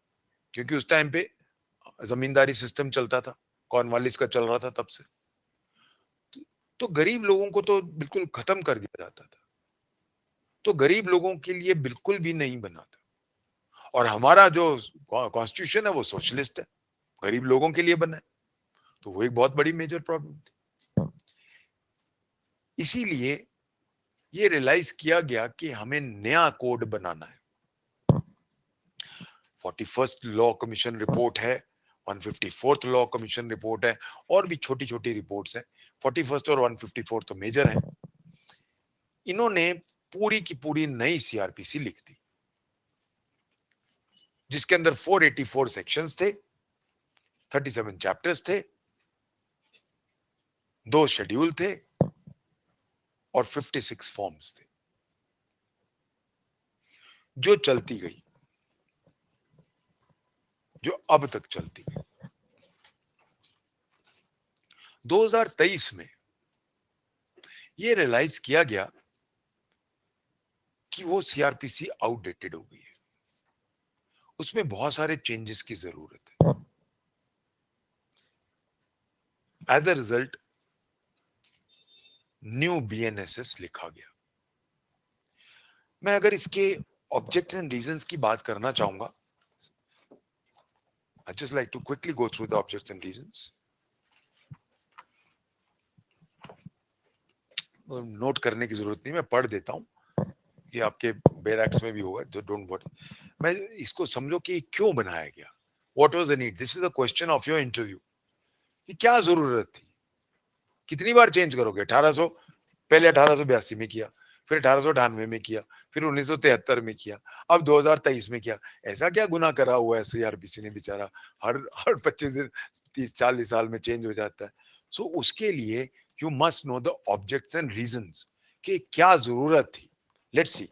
क्योंकि उस टाइम पे जमींदारी सिस्टम चलता था, कॉर्नवालिस का चल रहा था तब से, तो गरीब लोगों को तो बिल्कुल खत्म कर दिया जाता था, तो गरीब लोगों के लिए बिल्कुल भी नहीं बना था। और हमारा जो कॉन्स्टिट्यूशन है वो सोशलिस्ट है, गरीब लोगों के लिए बना है, तो वो एक बहुत बड़ी मेजर प्रॉब्लम थी। इसीलिए ये रियलाइज किया गया कि हमें नया कोड बनाना है। 41st लॉ कमीशन रिपोर्ट है, 154th लॉ कमीशन रिपोर्ट है, और भी छोटी छोटी रिपोर्ट्स हैं। 41st और 154 तो मेजर है। इन्होंने पूरी की पूरी नई सीआरपीसी लिख दी, जिसके अंदर 484 सेक्शंस थे, 37 चैप्टर्स थे, 2 शेड्यूल थे और 56 फॉर्म्स थे, जो चलती गई, जो अब तक चलती गई। 2023 में यह रियलाइज किया गया कि वो सीआरपीसी आउटडेटेड हो गई है, उसमें बहुत सारे चेंजेस की जरूरत है। As a result new BNSS लिखा गया। मैं अगर इसके ऑब्जेक्ट्स एंड रीजंस की बात करना चाहूंगा, I just like to quickly go through the objects and reasons. Note करने की जरूरत नहीं, मैं पढ़ देता हूं, ये आपके बैरक्स में भी होगा, जो डोंट वरी। मैं इसको समझो कि क्यों बनाया गया, what was the need, this is the question of your interview, कि क्या जरूरत थी, कितनी बार चेंज करोगे। 1800 पहले 1882 में किया, फिर 1898 में किया, फिर 1973 में किया, अब 2023 में किया। ऐसा क्या गुनाह करा हुआ है सीआरपीसी ने, बेचारा हर हर 25 दिन 30-40 साल में चेंज हो जाता है। सो उसके लिए you must know the objects and reasons, कि क्या जरूरत थी। Let's see.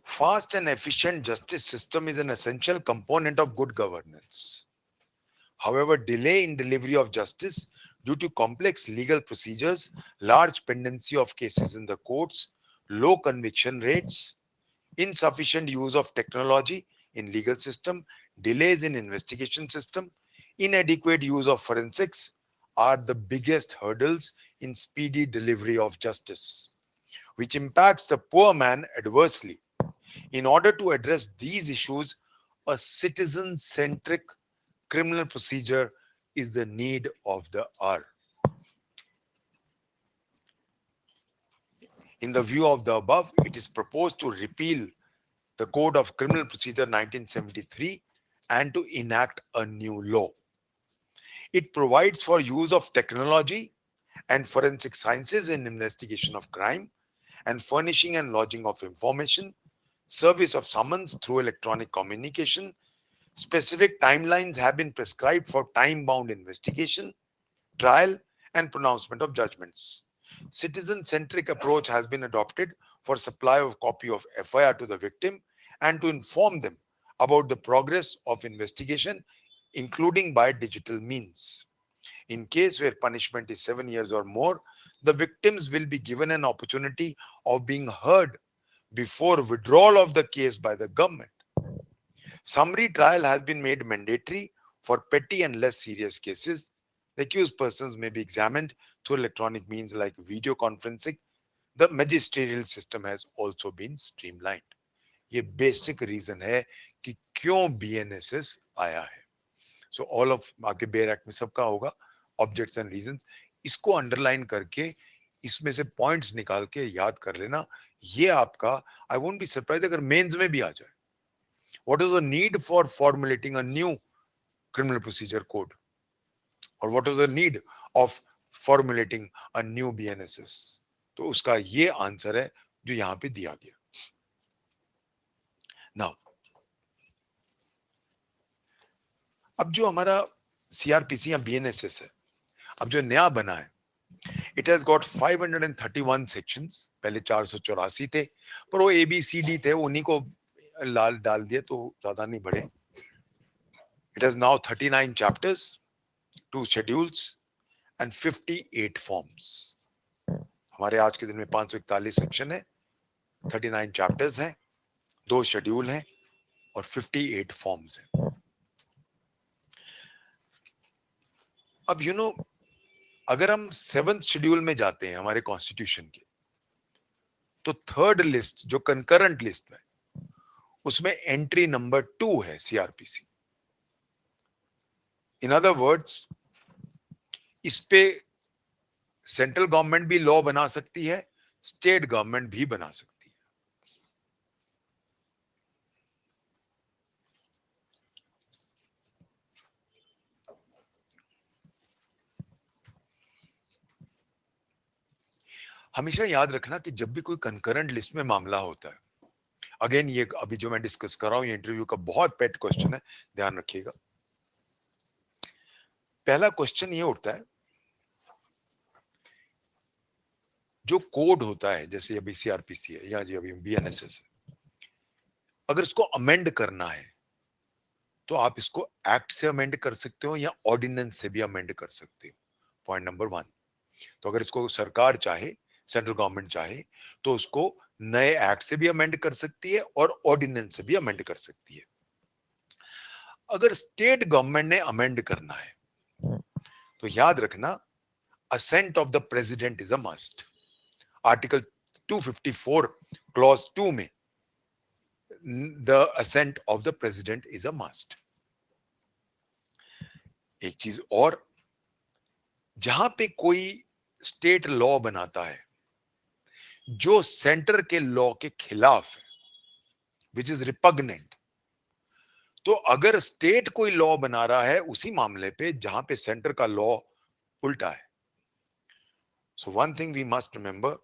Fast and efficient justice system is an essential component of good governance. However, delay in delivery of justice due to complex legal procedures, large pendency of cases in the courts, low conviction rates, insufficient use of technology in legal system, delays in investigation system, inadequate use of forensics are the biggest hurdles in speedy delivery of justice, which impacts the poor man adversely. In order to address these issues, a citizen-centric criminal procedure is the need of the hour. In the view of the above, it is proposed to repeal the Code of Criminal Procedure 1973 and to enact a new law. It provides for use of technology and forensic sciences in investigation of crime and furnishing and lodging of information, service of summons through electronic communication. Specific timelines have been prescribed for time-bound investigation, trial, and pronouncement of judgments. Citizen-centric approach has been adopted for supply of copy of FIR to the victim and to inform them about the progress of investigation, including by digital means. In case where punishment is 7 years or more, the victims will be given an opportunity of being heard before withdrawal of the case by the government. Summary trial has been made mandatory for petty and less serious cases. The accused persons may be examined through electronic means like video conferencing. The magisterial system has also been streamlined. ये basic reason है कि क्यों BNSS आया है। So all of आपके bare act में सबका होगा ऑब्जेक्ट्स एंड रीजंस, इसको अंडरलाइन करके इसमें से पॉइंट्स निकाल के याद कर लेना। ये आपका, आई वोंट बी सरप्राइज अगर मेंस में भी आ जाए। What is the need for formulating a new criminal procedure code? Or what is the need of formulating a new BNSS? तो उसका ये आंसर है जो यहां पे दिया गया। नाउ अब जो हमारा सीआरपीसी या बीएनएसएस है, अब जो नया बना है, इट हैज गॉट 531 सेक्शंस। पहले 484 थे, पर वो एबीसीडी थे, उन्हीं को लाल डाल दिए तो ज्यादा नहीं बढ़े। It has now 39 chapters, 2 schedules and 58 forms. हमारे आज के दिन में 541 सेक्शन है, 39 चैप्टर्स हैं, 2 शेड्यूल हैं और 58 फॉर्म्स हैं। अब अगर हम 7th शेड्यूल में जाते हैं हमारे कॉन्स्टिट्यूशन के, तो थर्ड लिस्ट जो कंकरेंट लिस्ट में, उसमें एंट्री नंबर 2 है सीआरपीसी। इन अदर वर्ड्स, इस पे सेंट्रल गवर्नमेंट भी लॉ बना सकती है, स्टेट गवर्नमेंट भी बना सकती है। हमेशा याद रखना कि जब भी कोई कंकरेंट लिस्ट में मामला होता है, अगेन ये अभी जो मैं डिस्कस कर रहा हूं, ये इंटरव्यू का बहुत पेट क्वेश्चन है, ध्यान रखिएगा। पहला क्वेश्चन ये उठता है, जो कोड होता है, जैसे अभी सीआरपीसी है या जी अभी बीएनएसएस है, अगर इसको अमेंड करना है तो आप इसको एक्ट से अमेंड कर सकते हो या ऑर्डिनेंस से भी अमेंड कर सकते हो। Point number 1। तो अगर इसको सरकार चाहे, सेंट्रल गवर्नमेंट चाहे, तो उसको नए एक्ट से भी अमेंड कर सकती है और ऑर्डिनेंस से भी अमेंड कर सकती है। अगर स्टेट गवर्नमेंट ने अमेंड करना है तो याद रखना, assent of the president is a must. Article 254 clause 2 में the assent of the president is a must. एक चीज और, जहां पे कोई स्टेट लॉ बनाता है जो सेंटर के लॉ के खिलाफ है, विच इज रिपग्नेंट, तो अगर स्टेट कोई लॉ बना रहा है उसी मामले पे जहां पे सेंटर का लॉ उल्टा है, so one thing we must remember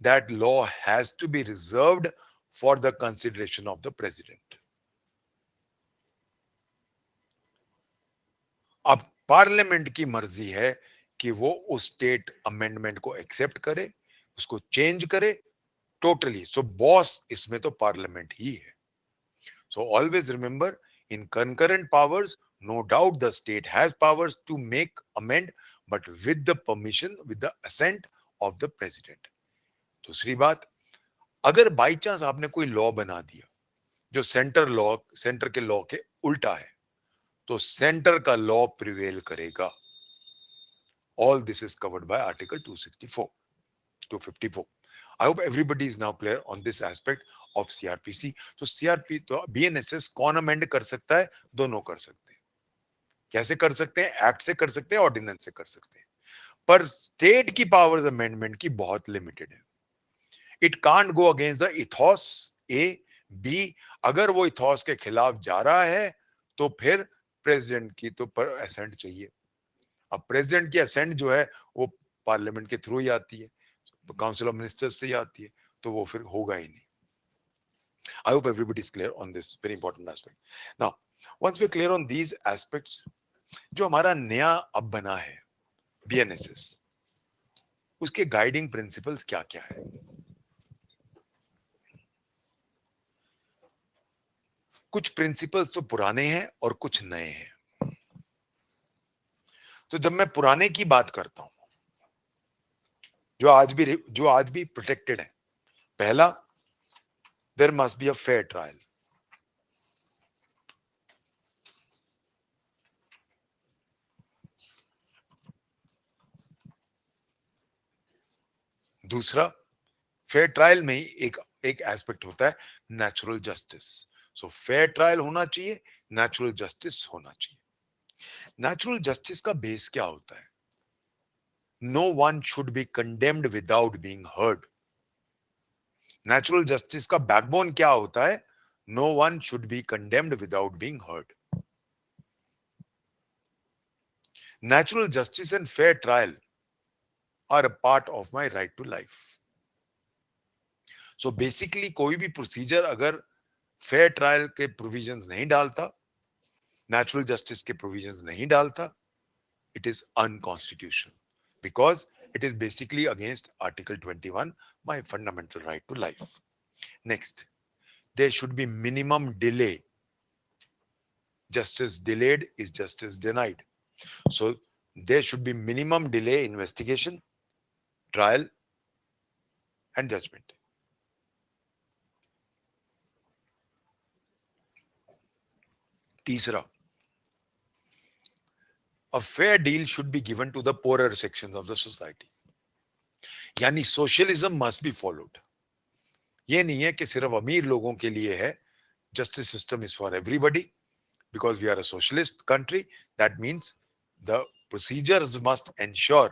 that law has to be reserved for the consideration of the president. अब पार्लियामेंट की मर्जी है कि वो उस स्टेट अमेंडमेंट को एक्सेप्ट करे, उसको चेंज करे टोटली। सो बॉस इसमें तो पार्लियामेंट ही है। So always remember, in concurrent powers, no doubt the state has powers to make amend, but with the permission, with the assent of the president. दूसरी बात, अगर by chance आपने कोई law बना दिया जो सेंटर के लॉ के उल्टा है, तो सेंटर का लॉ प्रिवेल करेगा। All this is covered by Article 264, 254. I hope everybody is now clear on this aspect of CRPC. तो CRP तो BNSS कौन अमेंड कर सकता है? दोनों कर सकते हैं। कैसे कर सकते हैं? एक्ट से कर सकते हैं, ऑर्डिनेंस से कर सकते हैं। पर स्टेट की पावर्स अमेंडमेंट की बहुत लिमिटेड है। It can't go against the ethos A B. अगर वो इथॉस के खिलाफ जा रहा है तो फिर प्रेसिडेंट की तो पर असेंट चाहिए। अब प्रेसिडेंट की असेंट जो है वो पार्लियामेंट के थ्रू ही आती है, काउंसिल ऑफ मिनिस्टर्स से ही आती है, तो वो फिर होगा ही नहीं। I hope everybody is clear on this very important aspect. Now, once we're clear on these aspects, जो हमारा नया अब बना है बीएनएसएस, उसके गाइडिंग प्रिंसिपल्स क्या क्या है? कुछ प्रिंसिपल्स तो पुराने हैं और कुछ नए हैं। तो जब मैं पुराने की बात करता हूं, जो आज भी प्रोटेक्टेड है, पहला, there must be a fair trial. दूसरा, फेयर ट्रायल में ही एक एक एस्पेक्ट होता है natural justice. So fair trial होना चाहिए, नेचुरल जस्टिस होना चाहिए। नेचुरल जस्टिस का बेस क्या होता है? No one should be condemned without being heard. Natural justice का बैकबोन क्या होता है? No one should be condemned without being heard. Natural justice and fair trial are a part of my right to life. So basically कोई भी procedure अगर fair trial के provisions नहीं डालता, नेचुरल जस्टिस के प्रोविजंस नहीं डालता, it is unconstitutional because it is basically against Article 21, my fundamental right to life. Next, there should be minimum delay. Justice delayed is justice denied. So there should be minimum delay investigation, trial, and judgment. Teesra, a fair deal should be given to the poorer sections of the society. यानी socialism must be followed. ये नहीं है कि सिर्फ अमीर लोगों के लिए है। Justice system is for everybody. Because we are a socialist country, that means the procedures must ensure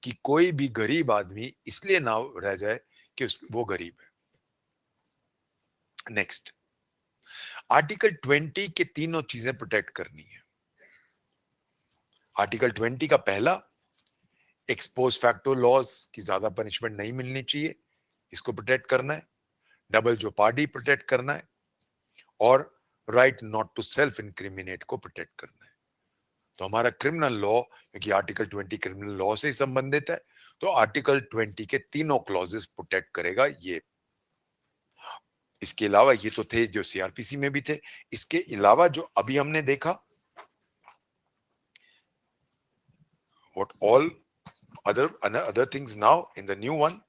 कि कोई भी गरीब आदमी इसलिए ना रह जाए कि वो गरीब है। नेक्स्ट, आर्टिकल 20 के तीनों चीजें प्रोटेक्ट करनी है। आर्टिकल 20 का पहला, एक्सपोज फैक्टो लॉज की ज्यादा पनिशमेंट नहीं मिलनी चाहिए, इसको प्रोटेक्ट करना है। डबल जोपार्डी प्रोटेक्ट करना है, और right not to self incriminate को प्रोटेक्ट करना है। तो हमारा क्रिमिनल लॉ, क्योंकि आर्टिकल 20 क्रिमिनल लॉ से ही संबंधित है, तो आर्टिकल 20 के तीनों क्लॉजेस प्रोटेक्ट करेगा ये। इसके अलावा ये तो थे जो सीआरपीसी में भी थे, इसके अलावा जो अभी हमने देखा, what all other things now in the new one.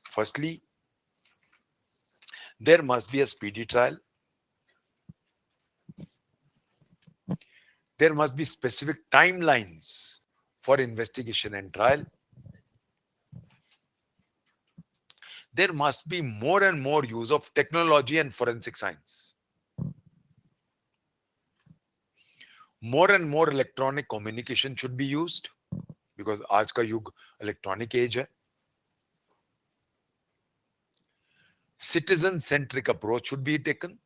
Firstly, there must be a speedy trial. There must be specific timelines for investigation and trial. There must be more and more use of technology and forensic science. More and more electronic communication should be used, because आज का युग electronic as है. Citizen centric approach should be taken.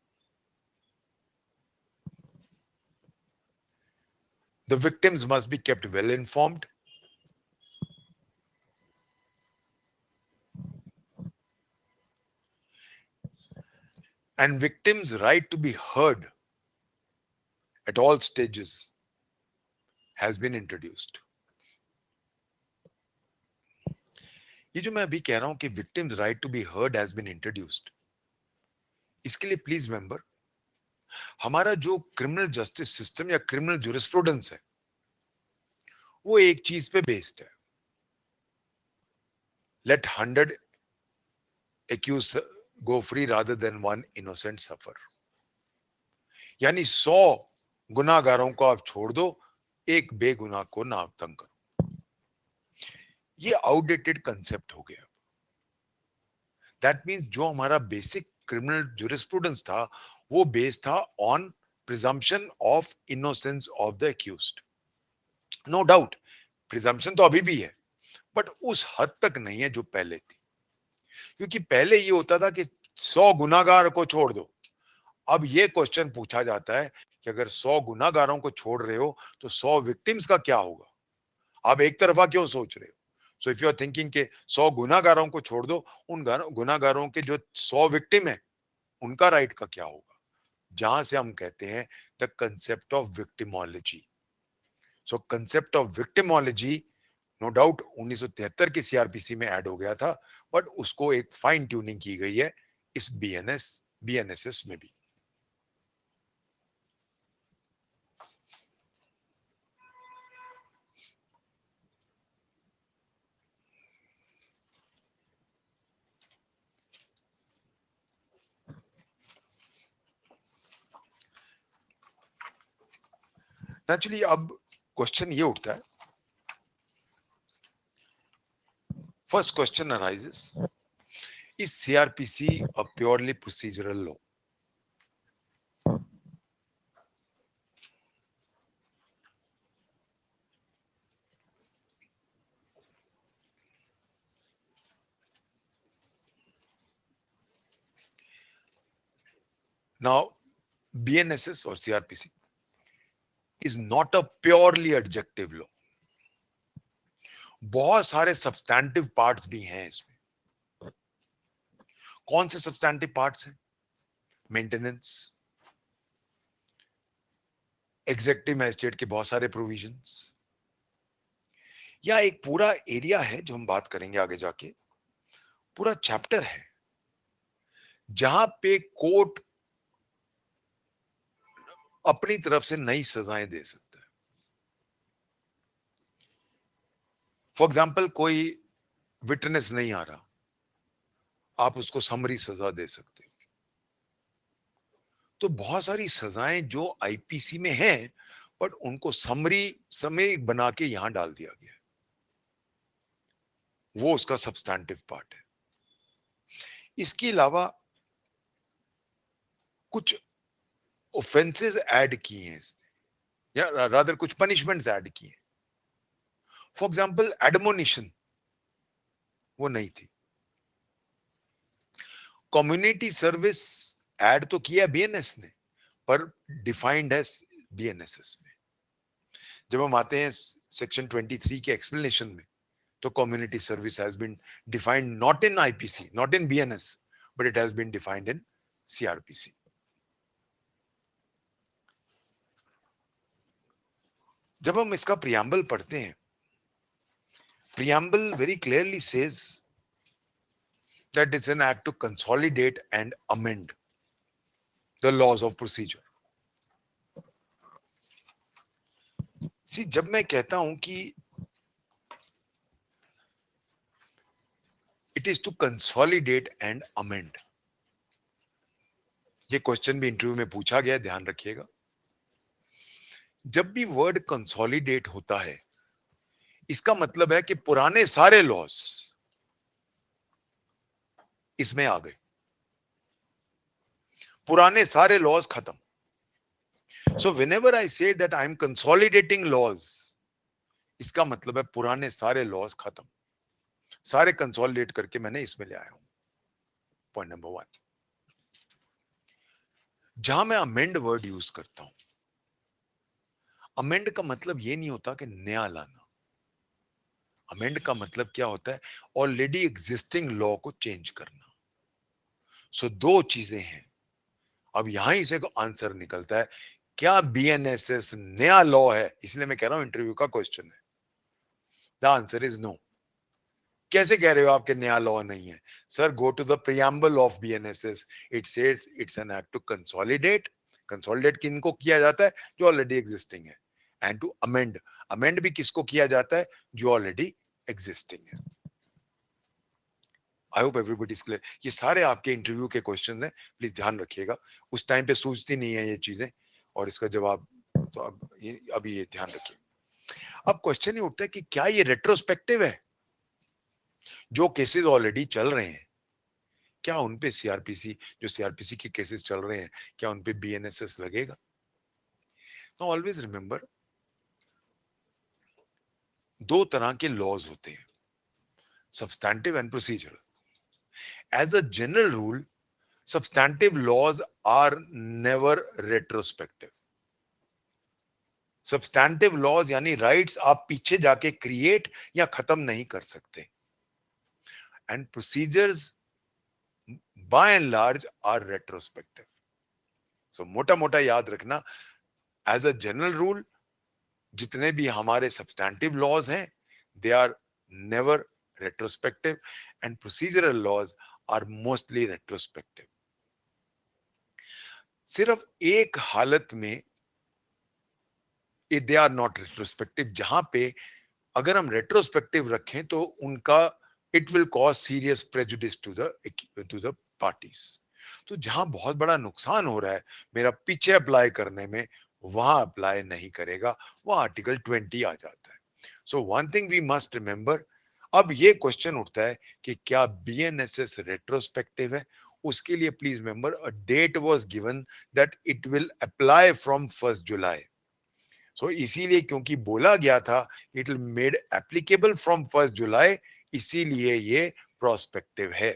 The victims must be kept well informed. And victims' right to be heard at all stages has been introduced. ये जो मैं अभी कह रहा हूं कि victims' right to be heard has been introduced, इसके लिए प्लीज मेंबर, हमारा जो क्रिमिनल जस्टिस सिस्टम या क्रिमिनल ज्यूरिस्प्रूडेंस है, वो एक चीज पे बेस्ड है, late 100 accused go free rather than one innocent suffer. यानी 100 गुनाहगारों को आप छोड़ दो, एक बेगुनाह को ना तंग करो. ये आउटडेटेड कंसेप्ट हो गया. दैट मींस जो हमारा बेसिक क्रिमिनल ज्यूरिस्प्रूडेंस था, वो बेस्ड था on presumption of innocence of the accused. No doubt presumption तो अभी भी है, बट उस हद तक नहीं है जो पहले थी. क्योंकि पहले ये होता था कि 100 गुनाहगार को छोड़ दो. अब ये क्वेश्चन पूछा जाता है कि अगर 100 गुनाहगारों को छोड़ रहे हो तो 100 विक्टिम्स का क्या होगा? आप एक तरफा क्यों सोच रहे हो? So if you are thinking के 100 गुनाहगारों को छोड़ दो, उन गुनाहगारों के जो 100 विक्टिम है, उनका राइट का क्या होगा? जहां से हम कहते हैं the concept of victimology. So concept of victimology no doubt 1973 की सीआरपीसी में ऐड हो गया था, बट उसको एक फाइन ट्यूनिंग की गई है इस बीएनएसएस में भी. नेचुरली अब क्वेश्चन ये उठता है, first question arises, is CrPC a purely procedural law? Now BNSS और CrPC is not a purely adjective law. बहुत सारे सब्सटैंटिव पार्ट्स भी हैं इसमें. कौन से सब्सटैंटिव पार्ट्स हैं? मेंटेनेंस, एग्जीक्यूटिव मैजिस्ट्रेट के बहुत सारे प्रोविजंस, या एक पूरा एरिया है जो हम बात करेंगे आगे जाके, पूरा चैप्टर है जहां पे कोर्ट अपनी तरफ से नई सजाएं दे सकता है. फॉर एग्जाम्पल, कोई विटनेस नहीं आ रहा, आप उसको समरी सजा दे सकते हो. तो बहुत सारी सजाएं जो आईपीसी में हैं, बट उनको समरी बना के यहां डाल दिया गया है. वो उसका सब्सटैंटिव पार्ट है. इसके अलावा कुछ ऑफेंसेस ऐड किए हैं इसने, या रादर कुछ पनिशमेंट्स ऐड किए हैं. फॉर एग्जाम्पल, एडमोनिशन वो नहीं थी. कम्युनिटी सर्विस ऐड तो किया बीएनएस ने, पर डिफाइंड है बीएनएसएस में. जब हम आते हैं सेक्शन 23 के एक्सप्लेनेशन में, तो community service has been defined not in IPC, not in BNS, but it has been defined in CRPC. जब हम इसका प्रियम्बल पढ़ते हैं, preamble very clearly says that it's an act to consolidate and amend the laws of procedure. See, जब मैं कहता हूं कि it is to consolidate and amend, ये क्वेश्चन भी इंटरव्यू में पूछा गया, ध्यान रखिएगा. जब भी वर्ड कंसोलिडेट होता है, इसका मतलब है कि पुराने सारे लॉस इसमें आ गए, पुराने सारे लॉस खत्म. सो whenever I say that I am consolidating laws, इसका मतलब है पुराने सारे लॉस खत्म, सारे कंसोलिडेट करके मैंने इसमें ले आया हूं. Point number 1. जहां मैं अमेंड वर्ड यूज करता हूं, अमेंड का मतलब ये नहीं होता कि नया लाना. अमेंड का मतलब क्या होता है? ऑलरेडी एग्जिस्टिंग लॉ को चेंज करना. सो दो चीजें हैं. अब यहां से आंसर निकलता है, क्या बीएनएसएस नया लॉ है? इसलिए मैं कह रहा हूं इंटरव्यू का क्वेश्चन है. The answer is no. कैसे कह रहे हो आपके नया लॉ नहीं है? Sir, go to the preamble of BNSS. It says it's an act to consolidate. Consolidate किनको किया जाता है? जो ऑलरेडी एग्जिस्टिंग है. एंड टू अमेंड, अमेंड भी किसको किया जाता है? जो ऑलरेडी एग्जिस्टिंग है. I hope everybody is clear. ये सारे आपके इंटरव्यू के क्वेश्चंस हैं, प्लीज ध्यान रखिएगा. उस टाइम पे सूझती नहीं है ये चीजें, और इसका जवाब तो अभी ये ध्यान रखिए. अब क्वेश्चन ये उठता है कि क्या ये रेट्रोस्पेक्टिव है? जो केसेस ऑलरेडी चल रहे हैं, क्या उनपे सीआरपीसी, जो सीआरपीसी के केसेस चल रहे हैं, क्या उनपे बीएनएसएस लगेगा? तो ऑलवेज रिमेंबर, दो तरह के लॉज होते हैं, substantive and procedural. As a general rule, substantive laws are never retrospective. Substantive laws यानी राइट्स आप पीछे जाके क्रिएट या खत्म नहीं कर सकते. And procedures by and large are retrospective. So मोटा मोटा याद रखना, एज अ जनरल रूल जितने भी हमारे सब्सटैंटिव लॉज हैं, they are never retrospective, and procedural laws are mostly retrospective. सिर्फ एक हालत में दे आर नॉट रेट्रोस्पेक्टिव, जहां पे अगर हम रेट्रोस्पेक्टिव रखें तो उनका it will cause serious prejudice to the parties. तो जहां बहुत बड़ा नुकसान हो रहा है मेरा पीछे अप्लाई करने में, वहां अप्लाई नहीं करेगा, वहां आर्टिकल 20 आ जाता है. So one thing we must remember. अब ये क्वेश्चन उठता है कि क्या बीएनएसएस रेट्रोस्पेक्टिव है? उसके लिए please remember, a date was given that it will apply from 1 July. So इसीलिए, क्योंकि बोला गया था it will made applicable from 1 July, इसीलिए ये प्रोस्पेक्टिव है.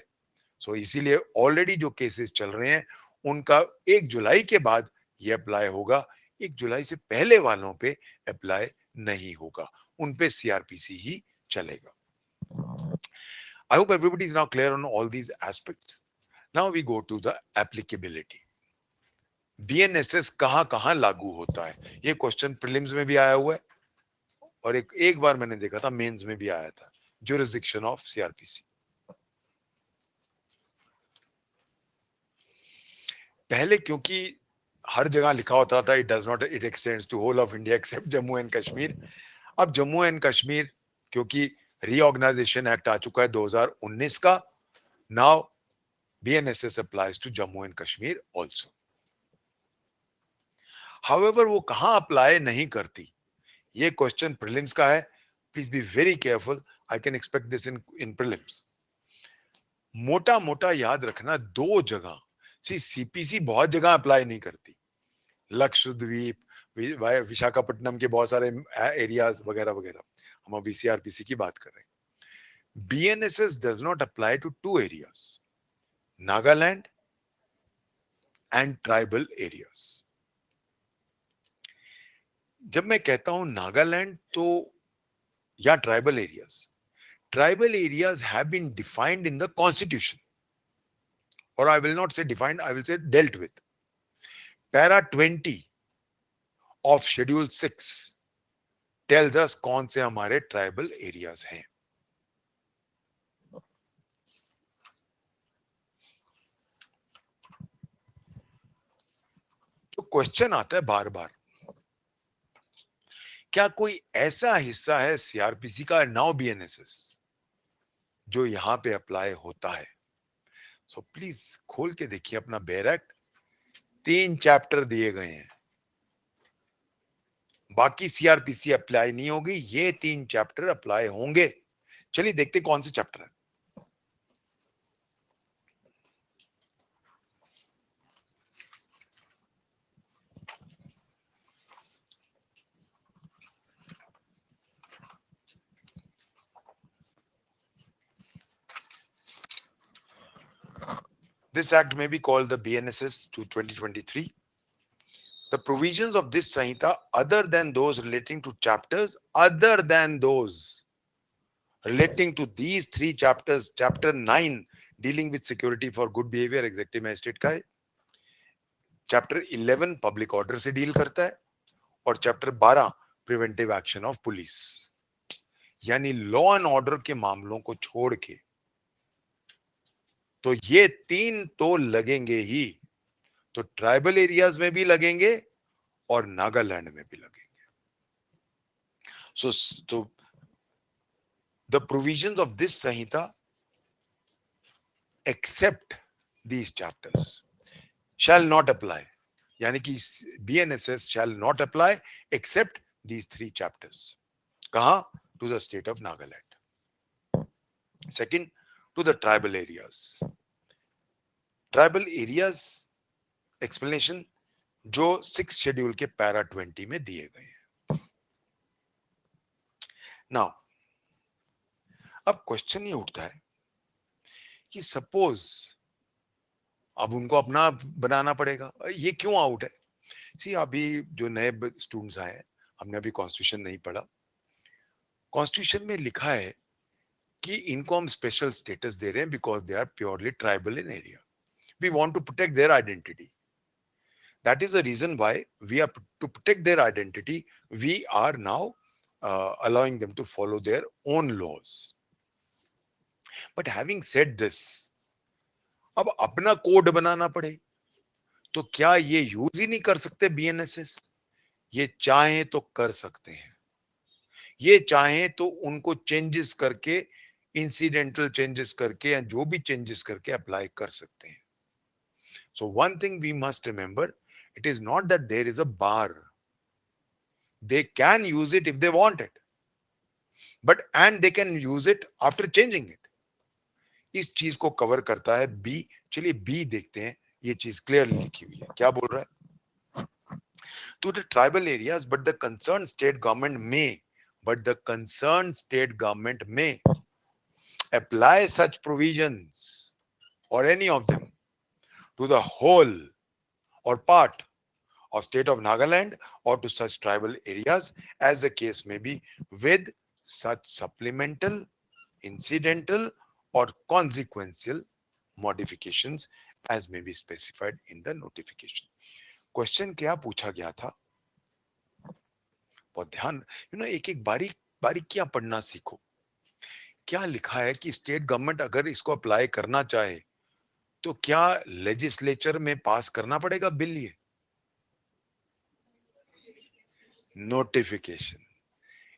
सो इसीलिए ऑलरेडी जो केसेस चल रहे हैं उनका 1 जुलाई के बाद ये अप्लाई होगा, 1 जुलाई से पहले वालों पे अप्लाई नहीं होगा, उन पे सीआरपीसी ही चलेगा. I hope everybody is now clear on all these aspects. Now we go to the applicability. BNSS कहां कहां लागू होता है? ये क्वेश्चन प्रीलिम्स में भी आया हुआ है, और एक बार मैंने देखा था मेंस में भी आया था. Jurisdiction of CrPC. पहले क्योंकि हर जगह लिखा होता था it does not, it extends to whole of India except Jammu and Kashmir. अब जम्मू एंड कश्मीर, क्योंकि रीऑर्गेनाइजेशन एक्ट आ चुका है 2019 का, now BNSS applies to Jammu and Kashmir also. However वो कहां अप्लाई नहीं करती, ये क्वेश्चन प्रीलिम्स का है. Please be very careful. I can expect this in prelims. मोटा मोटा याद रखना, दो जगह. सीपीसी बहुत जगह अप्लाई नहीं करती. लक्षद्वीप, विशाखापट्टनम के बहुत सारे एरियाज वगैरह वगैरह, हम अभी सीआरपीसी की बात कर रहे हैं. BNSS does not apply to 2 areas, Nagaland and tribal areas. जब मैं कहता हूं नागालैंड तो या tribal areas, tribal areas have been defined in the constitution, or I will not say defined, I will say dealt with. Para 20 of schedule 6 tells us कौन से हमारे tribal areas हैं. तो क्वेश्चन आता है बार बार, क्या कोई ऐसा हिस्सा है सीआरपीसी का, नाउ बीएनएसएस, जो यहां पे अप्लाई होता है? सो प्लीज खोल के देखिए अपना बेयर एक्ट. 3 चैप्टर दिए गए हैं, बाकी सीआरपीसी अप्लाई नहीं होगी, ये 3 चैप्टर अप्लाई होंगे. चलिए देखते कौन से चैप्टर है. This act may be called the BNSS to 2023. The provisions of this Sanhita, other than those relating to chapters, other than those relating to these 3 chapters, chapter 9 dealing with security for good behavior executive magistrate का है, chapter 11 public order से deal करता है, और chapter 12 preventive action of police. यानी law and order के मामलों को छोड़ के तो ये 3 तो लगेंगे ही. तो ट्राइबल एरियाज में भी लगेंगे और नागालैंड में भी लगेंगे. So the provisions of this Sanhita except these chapters shall not apply. यानी कि BNSS shall not apply except these 3 chapters. कहां? To the state of Nagaland. Second, to the tribal areas. Tribal areas explanation जो 6 schedule के para 20 में दिए गए हैं. Now अब क्वेश्चन ये उठता है कि सपोज अब उनको अपना बनाना पड़ेगा. ये क्यों आउट है? सी अभी जो नए स्टूडेंट्स आए हैं, हमने अभी कॉन्स्टिट्यूशन नहीं पढ़ा. कॉन्स्टिट्यूशन में लिखा है कि इनको हम स्पेशल स्टेटस दे रहे हैं because they are purely tribal in area. We want to protect their identity. That is the reason why we are, to protect their identity, we are now allowing them to follow their own laws. But having said this, अब अपना code बनाना पड़े तो क्या ये use ही नहीं कर सकते BNSS? ये चाहे तो कर सकते हैं. ये चाहे तो उनको चेंजेस करके, इंसिडेंटल चेंजेस करके या जो भी चेंजेस करके अप्लाई कर सकते हैं. So one thing we must remember, it is not that there is a bar. They can use it if they want it, and they can use it after changing it. इस चीज को cover करता है B. चलिए B देखते हैं. ये चीज क्लियरली लिखी हुई है. क्या बोल रहा है? To the tribal areas, but the concerned state government may apply such provisions or any of them to the whole or part of state of Nagaland or to such tribal areas as the case may be, with such supplemental, incidental or consequential modifications as may be specified in the notification. Question क्या पूछा गया था? बहुत ध्यान, एक एक बारीकियां पढ़ना सीखो. क्या लिखा है कि स्टेट गवर्नमेंट अगर इसको अप्लाई करना चाहे तो क्या लेजिस्लेचर में पास करना पड़ेगा बिल? ये notification,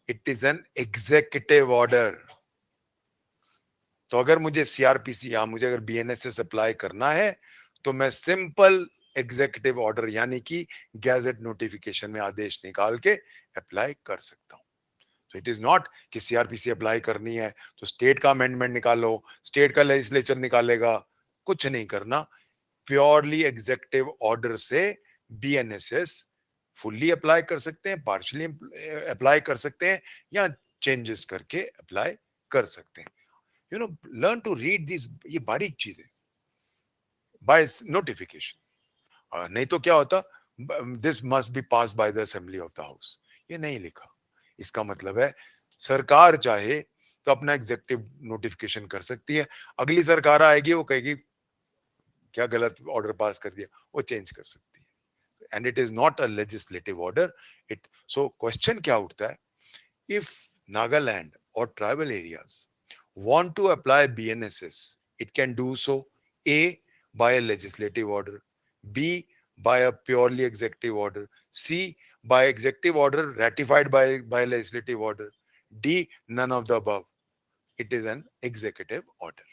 it is an executive order. तो अगर मुझे सीआरपीसी या मुझे अगर बीएनएसएस अप्लाई करना है तो मैं सिंपल एग्जीक्यूटिव ऑर्डर यानी कि गैजेट नोटिफिकेशन में आदेश निकाल के अप्लाई कर सकता हूं. तो इट इज नॉट कि सीआरपीसी अप्लाई करनी है तो स्टेट का अमेंडमेंट निकालो, स्टेट का लेजिस्लेचर निकालेगा. कुछ नहीं करना. प्योरली एग्जीक्यूटिव ऑर्डर से बीएनएसएस फुल्ली अप्लाई कर सकते हैं, पार्शियली अप्लाई कर सकते हैं, या चेंजेस करके अप्लाई कर सकते हैं. Learn to read this. ये बारीक चीजें बाय नोटिफिकेशन. नहीं तो क्या होता, this must be pass by the assembly of the house. ये नहीं लिखा. इसका मतलब है सरकार चाहे तो अपना एग्जीक्यूटिव नोटिफिकेशन कर सकती है। अगली सरकार आएगी, वो कहेगी क्या गलत ऑर्डर पास कर दिया, वो चेंज कर सकती है। And it is not a legislative order. It so question क्या उठता है, if Nagaland or tribal areas want to apply BNSS, it can do so A, by a legislative order, B, by a purely executive order, C, by executive order ratified by legislative order, D, none of the above. It is an executive order.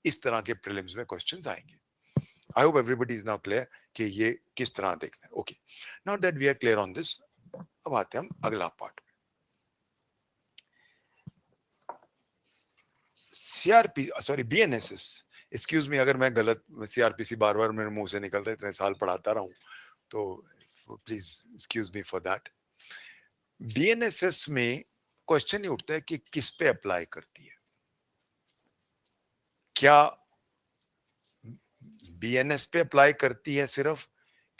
इस तरह के prelims में questions आएंगे. I hope everybody is now clear कि ये किस तरह देखना है. Okay. Now that we are clear on this, अब आते हैं हम अगला part. CRP sorry BNSS, excuse me अगर मैं गलत, सीआरपीसी बार बार मेरे मुंह से निकलता है, इतने साल पढ़ाता रहा हूं, तो please excuse me for that. BNSS में क्वेश्चन ये उठता है कि किस पे अप्लाई करती है. क्या बीएनएस पे अप्लाई करती है सिर्फ,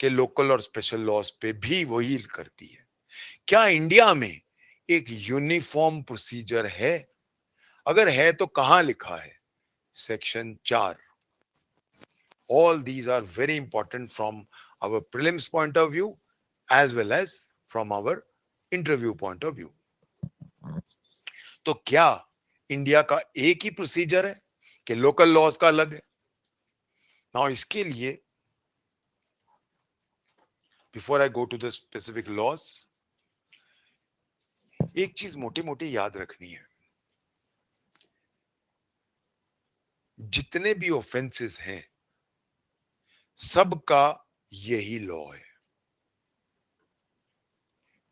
कि लोकल और स्पेशल लॉज पे भी वही करती है? क्या इंडिया में एक यूनिफॉर्म प्रोसीजर है? अगर है तो कहां लिखा है? Section 4. All these are very important from our prelims point of view as well as from our interview point of view. तो क्या इंडिया का एक ही प्रोसीजर है कि लोकल लॉज का अलग है? नाउ इसके लिए before I go to the specific laws, एक चीज मोटी मोटी याद रखनी है. जितने भी ऑफेंसेस हैं सबका यही लॉ है,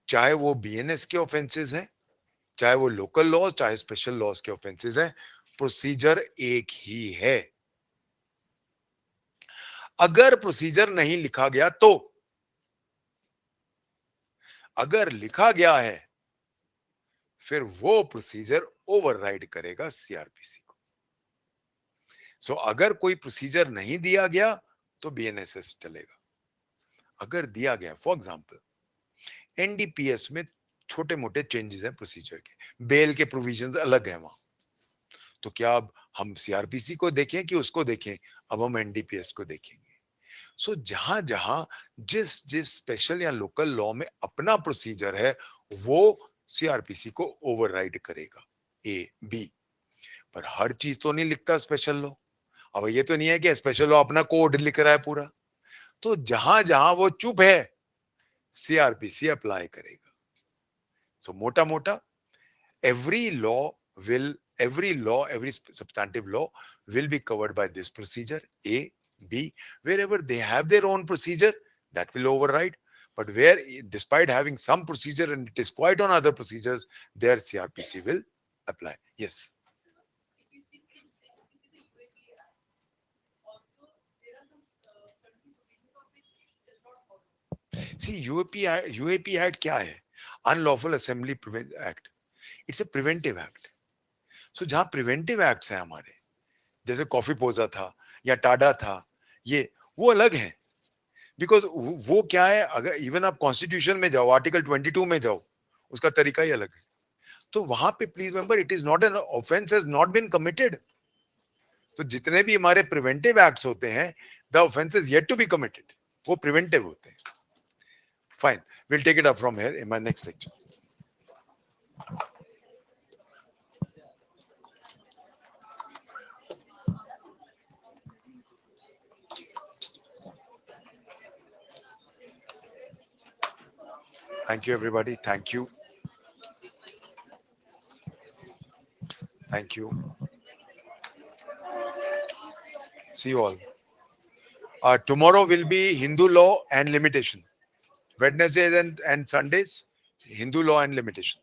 चाहे वो बीएनएस के ऑफेंसेस हैं, चाहे वो लोकल लॉज, चाहे स्पेशल लॉज के ऑफेंसेस हैं, प्रोसीजर एक ही है. अगर प्रोसीजर नहीं लिखा गया तो, अगर लिखा गया है फिर वो प्रोसीजर ओवरराइड करेगा सीआरपीसी को. सो अगर कोई प्रोसीजर नहीं दिया गया तो बीएनएसएस चलेगा. अगर दिया गया, फॉर एग्जांपल एनडीपीएस में छोटे मोटे चेंजेस हैं प्रोसीजर के, बेल के प्रोविजंस अलग हैं वहां, तो क्या अब हम सीआरपीसी को देखें कि उसको देखें? अब हम एनडीपीएस को देखेंगे. सो जहां जहां जिस जिस स्पेशल या लोकल लॉ में अपना प्रोसीजर है वो सीआरपीसी को ओवरराइड करेगा. A B. पर हर चीज तो नहीं लिखता स्पेशल लॉ. अब ये तो नहीं है कि स्पेशल लॉ अपना कोड लिख रहा है पूरा. तो जहां जहां वो चुप है सीआरपीसी अप्लाई करेगा. सो मोटा मोटा every law every substantive law will be covered by this procedure A, B. Wherever they have their own procedure, that will override. But where, despite having some procedure and it is quite on other procedures, their CRPC will apply. Yes. See, UAP Act क्या है? Unlawful Assembly Act. It's a preventive act. So जहां preventive acts हैं हमारे, जैसे coffee पोजा था या टाडा था, ये वो अलग है. बिकॉज वो क्या है, अगर इवन आप कॉन्स्टिट्यूशन में जाओ, आर्टिकल 22 में जाओ, उसका तरीका ही अलग है. तो वहां पे please remember, it is not an offence has not been committed. तो जितने भी हमारे प्रिवेंटिव एक्ट्स होते हैं, the offence is yet to be committed, वो प्रिवेंटिव होते हैं. Fine, will take it up from here in my next lecture. Thank you, everybody. Thank you. Thank you. See you all. Tomorrow will be Hindu law and limitation. Wednesdays and Sundays, Hindu law and limitation.